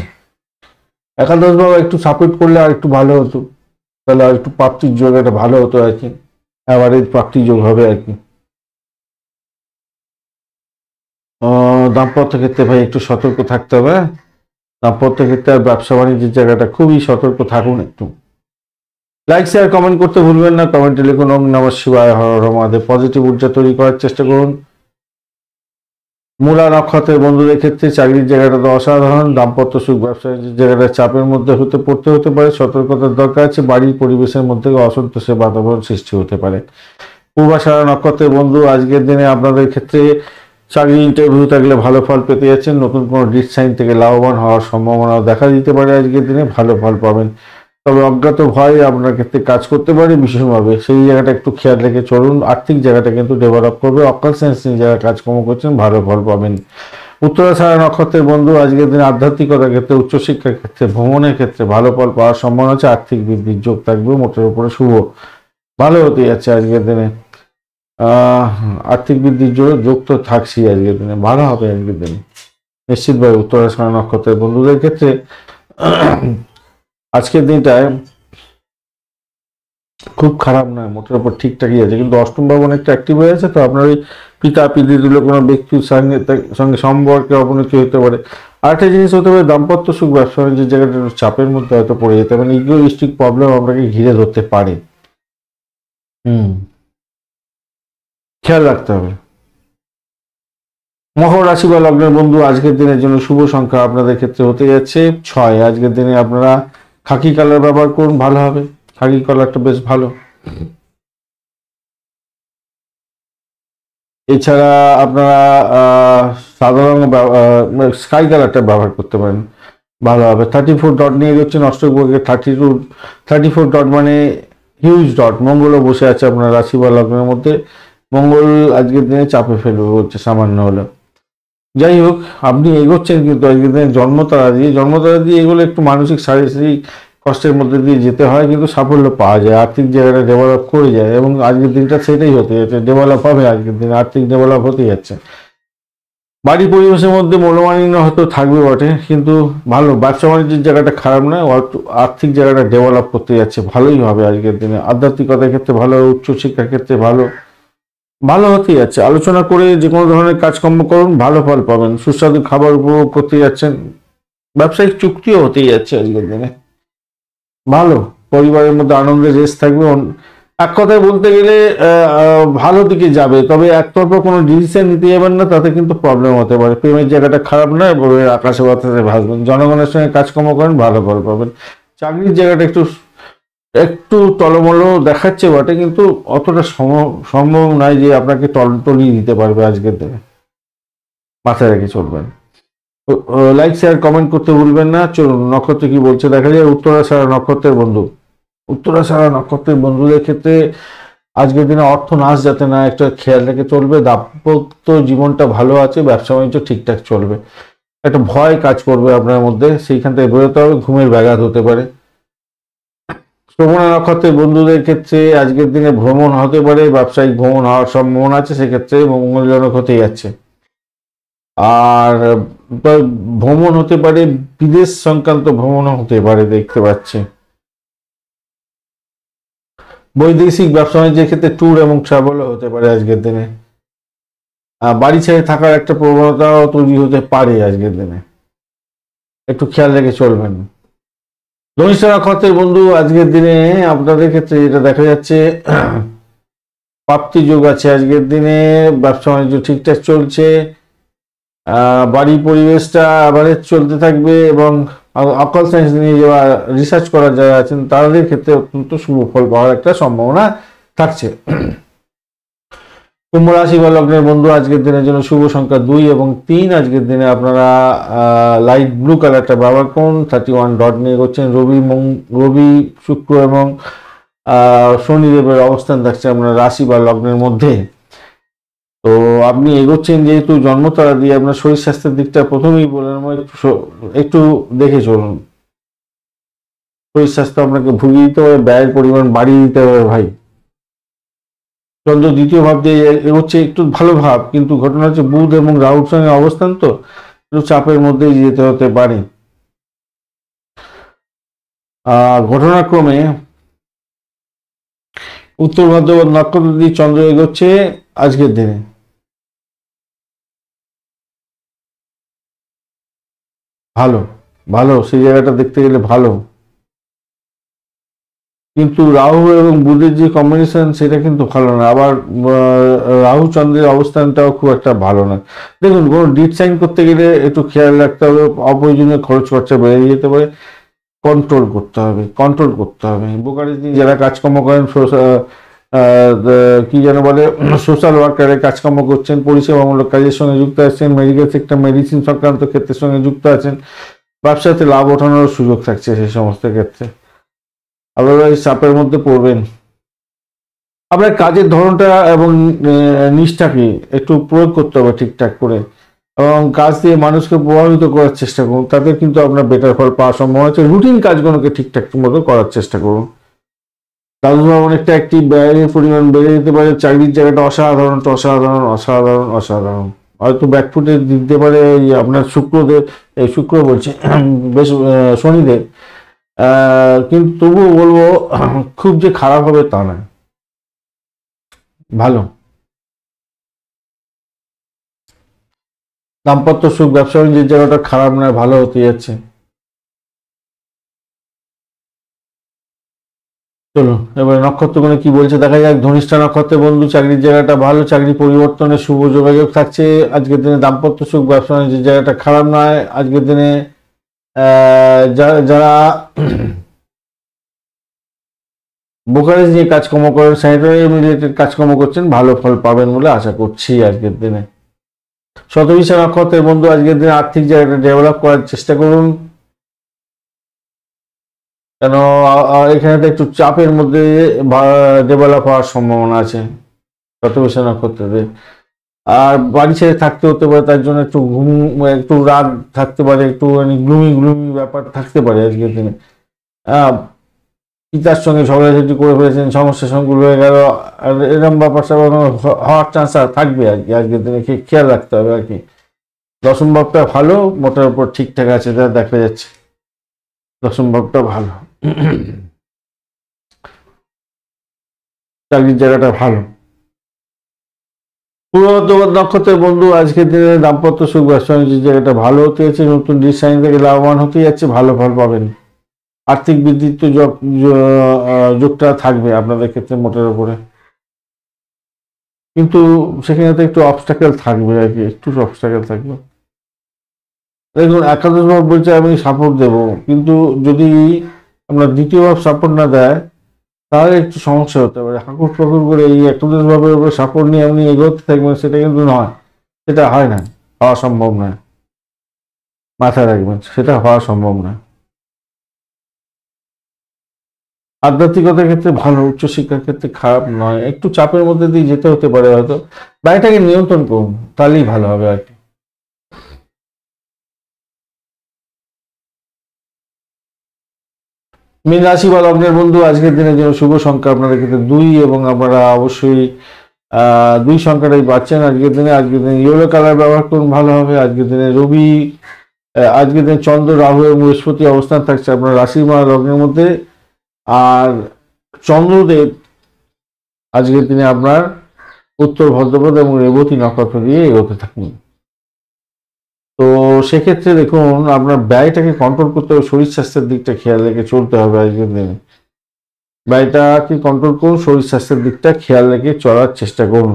একাদশ ভাবে একটু সাপোর্ট করলে আর একটু ভালো হতো, তাহলে আর একটু প্রাপ্তির যোগ একটা ভালো হতো আর কি, অ্যাভারেজ প্রাপ্তির যোগ হবে আর কি। দাম্পত্য ক্ষেত্রে ভাই একটু সতর্ক থাকতে হবে। দাম্পত্য ক্ষেত্রে আর ব্যবসা বাণিজ্যের জায়গাটা খুবই সতর্ক থাকুন একটু। লাইক শেয়ার কমেন্ট করতে ভুলবেন না। কমেন্টে লিখুন ওম নমঃ শিবায়, হর হর মহাদেব। পজিটিভ ঊর্জা তৈরি করার চেষ্টা করুন। মূলা নক্ষত্রের বন্ধুদের ক্ষেত্রে চাকরির জায়গাটা তো অসাধারণ। দাম্পত্য সুখ, ব্যবসার জায়গাটা চাপের মধ্যে পড়তে হতে পারে, সতর্কতার দরকার আছে। বাড়ির পরিবেশের মধ্যে অসন্তোষের বাতাবরণ সৃষ্টি হতে পারে। পূর্বাষাঢ়া নক্ষত্রের বন্ধু আজকের দিনে আপনাদের ক্ষেত্রে চাকরি ইন্টারভিউ থাকলে ভালো ফল পেতে যাচ্ছেন। নতুন কোনো ডিট সাইন থেকে লাভবান হওয়ার সম্ভাবনাও দেখা দিতে পারে আজকের দিনে, ভালো ফল পাবেন। তবে অজ্ঞাত ভয় আপনার ক্ষেত্রে কাজ করতে পারে ভীষণভাবে, সেই জায়গাটা একটু খেয়াল রেখে চলুন। আর্থিক জায়গাটা কিন্তু ডেভেলপ করবে। অকাল সেন্সিং যারা কাজকর্ম করছেন ভালো ফল পাবেন। উত্তরাষাঢ়া নক্ষত্রের বন্ধু আজকের দিনে আধ্যাত্মিকতার ক্ষেত্রে, উচ্চশিক্ষার ক্ষেত্রে, ভ্রমণের ক্ষেত্রে ভালো ফল পাওয়ার সম্ভাবনা আছে। আর্থিক বৃদ্ধির যোগ থাকবে, মোটের উপরে শুভ, ভালো হতে যাচ্ছে আজকের দিনে। আর্থিক বৃদ্ধির যোগ তো থাকছেই আজকের দিনে, ভালো হবে আজকের দিনে নিশ্চিতভাবে। উত্তরাষাঢ়া নক্ষত্রের বন্ধুদের ক্ষেত্রে আজকের দিনটায় খুব খারাপ নয়, মোটের উপর ঠিকঠাকই আছে, কিন্তু অষ্টম ভাব অনেকটা অ্যাক্টিভ হয়ে আছে। তো আপনার ওই পিতা পিতৃতুল্য কোনো ব্যক্তির সঙ্গে সম্পর্কে অবনতি হতে পারে। আরেকটা জিনিস হতে পারে, দাম্পত্য সুখ, ব্যবসা বাণিজ্যের জায়গাটা একটু চাপের মধ্যে হয়তো পড়ে যেতে পারে, ইগোইস্টিক প্রবলেম আপনাকে ঘিরে ধরতে পারে। খেয়াল রাখতে হবে। মকর রাশি বা লগ্নের বন্ধু আজকের দিনের জন্য শুভ সংখ্যা আপনাদের ক্ষেত্রে হতে যাচ্ছে 6। আজকের দিনে আপনারা খাকি কালার ব্যবহার করুন, ভালো হবে। খাকি কালারটা বেশ ভালো। এছাড়া আপনারা সাধারণ স্কাই কালারটা ব্যবহার করতে পারেন, ভালো হবে। 34 ডট নিয়ে যাচ্ছেন অষ্টগ্রহকে। 34 ডট মানে হিউজ ডট। মঙ্গলও বসে আছে আপনার রাশি বা লগ্নের মধ্যে। মঙ্গল আজকের দিনে চাপে ফেলবে হচ্ছে সামান্য হলে। যাই হোক, আপনি এগোচ্ছেন, কিন্তু আজকের দিনে জন্মতারা দিয়ে এগুলো একটু মানসিক শারীরিক কষ্টের মধ্যে দিয়ে যেতে হয়, কিন্তু সাফল্য পাওয়া যায়। আর্থিক জায়গাটা ডেভেলপ করে যায়, এবং আজকের দিনটা সেটাই হতে যাচ্ছে, ডেভেলপ হবে আজকের দিনে, আর্থিক ডেভেলপ হতে যাচ্ছে। বাড়ি পরিবেশের মধ্যে মনোমালিন্য হয়তো থাকবে বটে, কিন্তু ভালো। ব্যবসা বাণিজ্যের জায়গাটা খারাপ নয়, আর্থিক জায়গাটা ডেভেলপ করতে যাচ্ছে, ভালোই হবে আজকের দিনে। আধ্যাত্মিকতার ক্ষেত্রে ভালো, উচ্চশিক্ষার ক্ষেত্রে ভালো, ভালো হতে যাচ্ছে। আলোচনা করে যে কোনো ধরনের কাজকর্ম করুন, ভালো ফল পাবেন। সুস্বাদু খাবার উপভোগ করতে যাচ্ছেন। ব্যবসায়িক চুক্তিও হতেই যাচ্ছে আজকের দিনে, ভালো। পরিবারের মধ্যে আনন্দের রেশ থাকবে। এক কথায় বলতে গেলে ভালো দিকে যাবে, তবে একতরফা কোনো ডিসিশন নিতে যাবেন না, তাতে কিন্তু প্রবলেম হতে পারে। প্রেমের জায়গাটা খারাপ নয়, বইয়ের আকাশে বাতাসে ভাসবেন। জনগণের সঙ্গে কাজকর্ম করেন, ভালো ফল পাবেন। চাকরির জায়গাটা একটু একটু টলমলো দেখাচ্ছে বটে, কিন্তু অতটা সম্ভব নয় যে আপনাকে টলিয়ে দিতে পারবে আজকের দিনে, মাথায় রেখে চলবেন। লাইক শেয়ার কমেন্ট করতে ভুলবেন না। চলুন নক্ষত্র কি বলছে দেখা যায়। উত্তরাষাঢ়া নক্ষত্রের বন্ধু, উত্তরাষাঢ়া নক্ষত্রের বন্ধুদের ক্ষেত্রে আজকের দিনে অর্থ নাশ যাতে না, একটা খেয়াল রেখে চলবে। দাম্পত্য জীবনটা ভালো আছে, ব্যবসা বাণিজ্য ঠিকঠাক চলবে। একটা ভয় কাজ করবে আপনার মধ্যে, সেইখান থেকে বেরোতে হবে। ঘুমের ব্যাঘাত হতে পারে। শ্রবণা নক্ষত্রের বন্ধুদের ক্ষেত্রে আজকের দিনে ভ্রমণ হতে পারে, ব্যবসায়িক ভ্রমণ হওয়ার সম্ভাবনা আছে, সেক্ষেত্রে মঙ্গলজনক হতে যাচ্ছে। আর ভ্রমণ হতে পারে, বিদেশ সংক্রান্ত ভ্রমণও হতে পারে দেখতে পাচ্ছি। বৈদেশিক ব্যবসা বাণিজ্যের ক্ষেত্রে ট্যুর এবং ট্রাভেলও হতে পারে আজকের দিনে। বাড়ি ছেড়ে থাকার একটা প্রবণতাও তৈরি হতে পারে আজকের দিনে, একটু খেয়াল রেখে চলবেন। ধনিষ্ঠা নক্ষত্রের বন্ধু আজকের দিনে আপনাদের ক্ষেত্রে যেটা দেখা যাচ্ছে, প্রাপ্তি যোগ আছে আজকের দিনে, ব্যবসা বাণিজ্য ঠিকঠাক চলছে, বাড়ি পরিবেশটা আবারে চলতে থাকবে, এবং অকাল সায়েন্স নিয়ে যারা রিসার্চ করার যারা আছেন তাদের ক্ষেত্রে অত্যন্ত শুভ ফল পাওয়ার একটা সম্ভাবনা থাকছে। কুম্ভ রাশি বা লগ্নের বন্ধু, আজকের দিনের জন্য শুভ সংখ্যা 2 এবং 3। আজকের দিনে আপনারা লাইট ব্লু কালারটা ব্যবহার করুন। 31 ডট নিয়ে করছেন। রবি শুক্র এবং শনিদেবের অবস্থান থাকছে আপনার রাশি বা লগ্নের মধ্যে। তো আপনি এগোচ্ছেন যেহেতু জন্মতারা দিয়ে, আপনার শরীর স্বাস্থ্যের দিকটা প্রথমেই বললাম একটু দেখে চলুন। শরীর স্বাস্থ্য আপনাকে ভুগিয়ে দিতে হবে, ব্যয়ের পরিমাণ বাড়িয়ে দিতে হবে ভাই। চন্দ্র দ্বিতীয় ভাব দিয়ে এগোচ্ছে, একটু ভালো ভাব, কিন্তু ঘটনা হচ্ছে বুধ এবং রাহুর সঙ্গে অবস্থান, তো একটু চাপের মধ্যেই যেতে হতে পারে। ঘটনাক্রমে উত্তর ভাদ্রপদ নক্ষত্র দিয়ে চন্দ্র এগোচ্ছে আজকের দিনে। ভালো ভালো সেই জায়গাটা দেখতে গেলে ভালো, কিন্তু রাহু এবং বুধের যে কম্বিনেশন সেটা কিন্তু ভালো না। আবার রাহু চন্দ্রের অবস্থানটাও খুব একটা ভালো না। দেখুন, কোনো ডিট সাইন করতে গেলে একটু খেয়াল রাখতে হবে, অপ্রয়োজনীয় খরচ খরচা বেড়ে যেতে পারে, কন্ট্রোল করতে হবে। বোকারেজি যারা কাজকর্ম করেন, কি যেন বলে, সোশ্যাল ওয়ার্কারে কাজকর্ম করছেন, পরিষেবামূলক কাজের সঙ্গে যুক্ত আছেন, মেডিকেল সেক্টর মেডিসিন সংক্রান্ত ক্ষেত্রের সঙ্গে যুক্ত আছেন, ব্যবসাতে লাভ ওঠানোর সুযোগ থাকছে। সেই সমস্ত ক্ষেত্রে আপনারা এই চাপের মধ্যে পড়বেন। আপনার কাজের ধরনটা এবং নিষ্ঠাকে একটু প্রয়োগ করতে হবে ঠিকঠাক করে, এবং কাজ দিয়ে মানুষকে প্রভাবিত করার চেষ্টা করুন, তাতে কিন্তু আপনার বেটার ফল পাওয়ার সম্ভাবনা আছে। রুটিন কাজগুলোকে ঠিকঠাক মতো করার চেষ্টা করুন। তাদের অনেকটা একটি ব্যয়ের পরিমাণ বেড়ে যেতে পারে। চাকরির জায়গাটা অসাধারণ। হয়তো ব্যাকফুটে দিতে পারে আপনার শুক্র বলছে বেশ শনিদেব, কিন্তু তবুও বলবো খুব যে খারাপ হবে তা নয়, ভালো। দাম্পত্য সুখ, ব্যবসা বাণিজ্যের জায়গাটা খারাপ নয়, ভালো হতে যাচ্ছে। চলুন এবার নক্ষত্রগুলো কি বলছে দেখা যাক। ধনিষ্ঠা নক্ষত্রের বন্ধু, চাকরির জায়গাটা ভালো, চাকরি পরিবর্তনের শুভ যোগাযোগ থাকছে আজকের দিনে। দাম্পত্য সুখ, ব্যবসা বাণিজ্যের জায়গাটা খারাপ নয় আজকের দিনে। যারা বোকারেজ নিয়ে কাজকর্ম করেন, স্যানিটারি রিলেটেড কাজকর্ম করছেন, ভালো ফল পাবেন বলে আশা করছি আজকের দিনে। শতবিশা নক্ষত্রের বন্ধু, আজকের দিনে আর্থিক জায়গাটা ডেভেলপ করার চেষ্টা করুন, কেন এখানে তো একটু চাপের মধ্যে ডেভেলপ হওয়ার সম্ভাবনা আছে শতবিশা নক্ষত্রের। আর বাড়ি ছেড়ে থাকতে হতে পারে, তার জন্য একটু রাগ থাকতে পারে, একটু গ্লুমি ব্যাপার থাকতে পারে আজকের দিনে। পিতার সঙ্গে ঝগড়াঝাটি করে ফেলেছেন, সমস্যা সংকুল হয়ে গেল, আর এরকম ব্যাপার হওয়ার চান্স থাকবে আর কি আজকের দিনে, খেয়াল রাখতে হবে আর কি। দশম ভাবটা ভালো, মোটার উপর ঠিকঠাক আছে যা দেখা যাচ্ছে, দশম ভাবটা ভালো, চাকরির জায়গাটা ভালো। পূর্ব বর্ধমান নক্ষত্রের বন্ধু, আজকের দিনে দাম্পত্য সুখ, ব্যবসা বাণিজ্যের জায়গাটা ভালো হতে যাচ্ছে, নতুন ডিজাইন থেকে লাভবান হতে যাচ্ছে, ভালো ফল পাবেন। আর্থিক বৃদ্ধির তো যোগটা থাকবে আপনাদের ক্ষেত্রে মোটের উপরে, কিন্তু সেখানে তো একটু অবস্টাকেল থাকবে আর কি, একটু অবস্টাকেল থাকবে। দেখুন, একাদশ ভাব বলছে আমি সাপোর্ট দেব, কিন্তু যদি আমরা দ্বিতীয় ভাব সাপোর্ট না দেয় তাহলে একটু সমস্যা হতে পারে। হাকুর ফাকুর করে এই একাদশ ভাবের উপরে সাপোর্ট নিয়ে আপনি এগোতে থাকবেন, সেটা কিন্তু নয়, সেটা হয় না, হওয়া সম্ভব নয়, মাথায় রাখবেন, সেটা হওয়া সম্ভব নয়। আধ্যাত্মিকতার ক্ষেত্রে ভালো, উচ্চশিক্ষার ক্ষেত্রে খারাপ নয়, একটু চাপের মধ্যে দিয়ে যেতে হতে পারে হয়তো, ব্যয়টাকে নিয়ন্ত্রণ করুন, তাহলেই ভালো হবে আর কি। মীন রাশি বা লগ্নের বন্ধু, আজকের দিনের জন্য শুভ সংখ্যা আপনাদের ক্ষেত্রে 2 এবং আপনারা অবশ্যই 2 সংখ্যাটাই পাচ্ছেন আজকের দিনে। আজকের দিনে ইয়েলো কালার ব্যবহার করুন, ভালো হবে। আজকের দিনে আজকের দিনে চন্দ্র, রাহু এবং বৃহস্পতি অবস্থান থাকছে আপনার রাশি বা লগ্নের মধ্যে। আর চন্দ্রদেব আজকের দিনে আপনার উত্তর ভাদ্রপদ এবং রেবতী নক্ষত্র দিয়ে এগোতে থাকুন। তো সেক্ষেত্রে দেখুন, আপনার ব্যয়টাকে কন্ট্রোল করতে হবে, শরীর স্বাস্থ্যের দিকটা খেয়াল রেখে চলতে হবে আজকের দিনে। ব্যয়টাকে কন্ট্রোল করুন, শরীর স্বাস্থ্যের দিকটা খেয়াল রেখে চলার চেষ্টা করুন।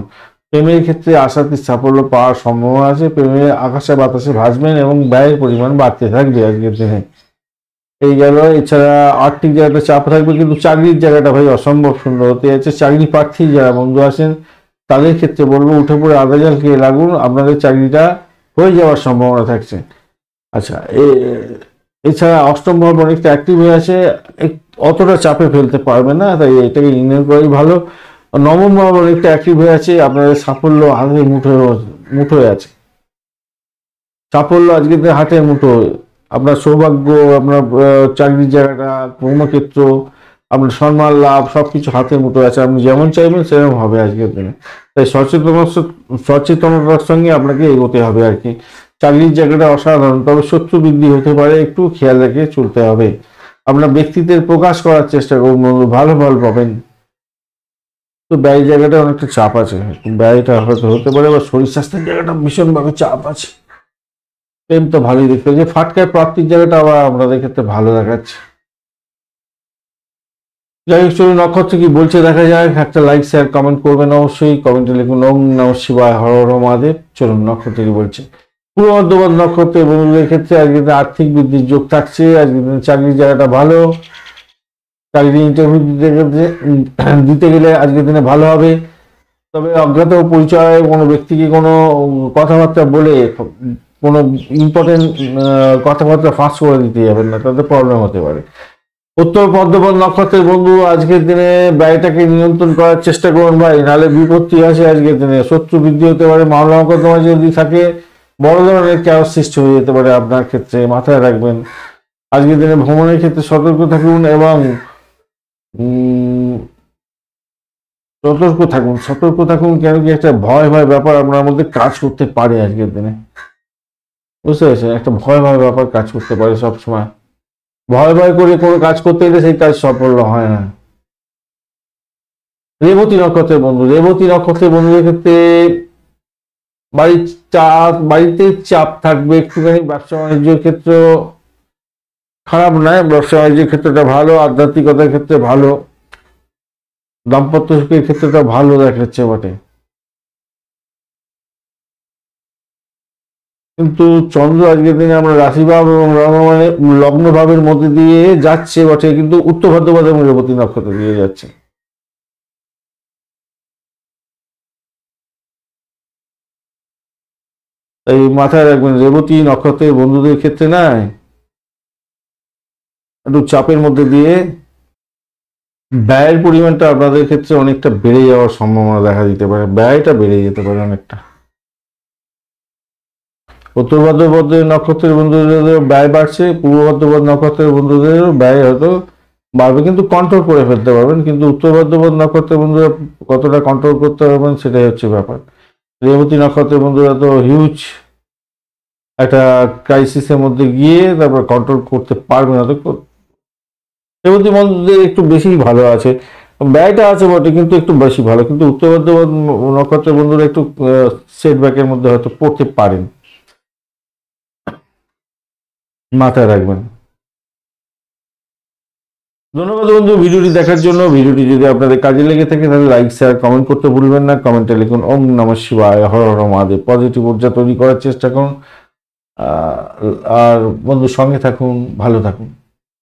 প্রেমের ক্ষেত্রে আশাতীত সাফল্য পাওয়ার সম্ভাবনা আছে, প্রেমের আকাশে বাতাসে ভাসবেন এবং ব্যয়ের পরিমাণ বাড়তে থাকবে আজকের দিনে। এই গেল। এছাড়া আর্থিক জায়গাটা চাপ থাকবে, কিন্তু চাকরির জায়গাটা ভাই অসম্ভব সুন্দর হতে যাচ্ছে। চাকরি প্রার্থী যারা বন্ধু আছেন তাদের ক্ষেত্রে বলবো উঠে পড়ে আদা জল খেয়ে লাগুন, আপনাদের চাকরিটা হয়ে যাওয়ার সম্ভাবনা থাকছে। আচ্ছা, এছাড়া অষ্টম ভাব অনেকটা অ্যাক্টিভ হয়ে আছে, অতটা চাপে ফেলতে পারবে না, তাই এটাকে ইগনোর করাই ভালো। নবম ভাব অনেকটা অ্যাক্টিভ হয়ে আছে, আপনাদের সাফল্য হাতে মুঠোয় আছে। সাফল্য আজকে হাতের মুঠো, আপনার সৌভাগ্য, আপনার চাকরির জায়গাটা, কর্মক্ষেত্র, আপনার সম্মান লাভ সবকিছু হাতের মুঠোয় আছে। আপনি যেমন চাইবেন সেরকম হবে আজকের দিনে। তাই সচেতনতার সঙ্গে আপনাকে এগোতে হবে আর কি। চাকরির জায়গাটা অসাধারণ, তবে শত্রু বৃদ্ধি হতে পারে, একটু খেয়াল রেখে চলতে হবে। আপনার ব্যক্তিত্বের প্রকাশ করার চেষ্টা করুন, ভালো ফল পাবেন। তো ব্যয় জায়গাটা অনেকটা চাপ আছে, ব্যয়টা হয়তো হতে পারে, বা শরীর স্বাস্থ্যের জায়গাটা ভীষণভাবে চাপ আছে। প্রেম তো ভালোই দেখতে হচ্ছে, ফাটকায় প্রাপ্তির জায়গাটা আবার আপনাদের ক্ষেত্রে ভালো দেখাচ্ছে। যাই হোক, চলুন নক্ষত্র কি বলছে দেখা যায়। একটা লাইক শেয়ার কমেন্ট করবেন অবশ্যই, কমেন্টে লিখুন ওম নমঃ শিবায়, হর হর মহাদেব। চলুন নক্ষত্র কি বলছে। পূর্ব বর্ধমান নক্ষত্রের বন্ধুদের ক্ষেত্রে আজকে আর্থিক বৃদ্ধির যোগ থাকছে, আজকে চাকরির জায়গাটা ভালো, চাকরি ইন্টারভিউ দিতে গেলে আজকের দিনে ভালো হবে। তবে অজ্ঞাত পরিচয় কোনো ব্যক্তিকে কোনো কথাবার্তা বলে কোনো ইম্পর্টেন্ট কথাবার্তা ফাঁস করে দিতে যাবেন না, তাতে প্রবলেম হতে পারে। উত্তর বর্ধমান নক্ষত্রের বন্ধু আজকের দিনে ব্যয়টাকে নিয়ন্ত্রণ করার চেষ্টা করুন ভাই, নাহলে বিপত্তি আছে আজকের দিনে। শত্রু বৃদ্ধি হতে পারে, মামলা মোকদ্দমা যদি থাকে বড় ধরনের চাপ সৃষ্টি হয়ে যেতে পারে আপনার ক্ষেত্রে, মাথায় রাখবেন। আজকের দিনে ভ্রমণের ক্ষেত্রে সতর্ক থাকুন এবং সতর্ক থাকুন কেন কি একটা ভয় ব্যাপার আপনার মধ্যে কাজ করতে পারে আজকের দিনে, বুঝতে পেরেছেন? একটা ভয় ব্যাপার কাজ করতে পারে সবসময়। ভয় করে কোনো কাজ করতে গেলে সেই কাজ সাফল্য হয় না। রেবতী নক্ষত্রের বন্ধুদের ক্ষেত্রে বাড়িতে চাপ থাকবে একটুখানি। ব্যবসা বাণিজ্যের ক্ষেত্র খারাপ নয়, ব্যবসা বাণিজ্যের ক্ষেত্রটা ভালো, আধ্যাত্মিকতার ক্ষেত্রে ভালো, দাম্পত্য সুখের ক্ষেত্রটা ভালো দেখাচ্ছে বটে। কিন্তু চন্দ্র আজকের দিনে আমরা রাশিভাব এবং লগ্ন ভাবের মধ্যে দিয়ে যাচ্ছে বটে, কিন্তু উত্তর ভাদ্রপদ এবং রেবতী নক্ষত্র দিয়ে যাচ্ছে। তাই মাথায় রাখবেন, রেবতী নক্ষত্রের বন্ধুদের ক্ষেত্রে না একটু চাপের মধ্যে দিয়ে ব্যয়ের পরিমাণটা আপনাদের ক্ষেত্রে অনেকটা বেড়ে যাওয়ার সম্ভাবনা দেখা দিতে পারে, ব্যয়টা বেড়ে যেতে পারে অনেকটা। উত্তর ভাদ্রপদ নক্ষত্রের বন্ধুদের ব্যয় বাড়ছে, পূর্ব ভাদ্রপদ নক্ষত্রের বন্ধুদেরও ব্যয় হয়তো বাড়বে, কিন্তু কন্ট্রোল করে ফেলতে পারবেন। কিন্তু উত্তর ভাদ্রপদ নক্ষত্রের বন্ধুরা কতটা কন্ট্রোল করতে পারবেন সেটাই হচ্ছে ব্যাপার। রেবতী নক্ষত্রের বন্ধুরা তো হিউজ একটা ক্রাইসিসের মধ্যে গিয়ে তারপর কন্ট্রোল করতে পারবে না। তো রেবতী বন্ধুদের একটু বেশি ভালো আছে, ব্যয়টা আছে বটে কিন্তু একটু বেশি ভালো। কিন্তু উত্তর ভাদ্রপদ নক্ষত্রের বন্ধুরা একটু সেটব্যাকের মধ্যে হয়তো পড়তে পারেন, মাথায় রাখবেন। ধন্যবাদ বন্ধু ভিডিওটি দেখার জন্য। ভিডিওটি যদি আপনাদের কাজে লেগে থাকে তাহলে লাইক শেয়ার কমেন্ট করতে ভুলবেন না। কমেন্টে লিখুন ওম নমঃ শিবায়, হর হর মহাদেব। পজিটিভ ঊর্জা তৈরি করার চেষ্টা করুন। আর বন্ধু সঙ্গে থাকুন, ভালো থাকুন।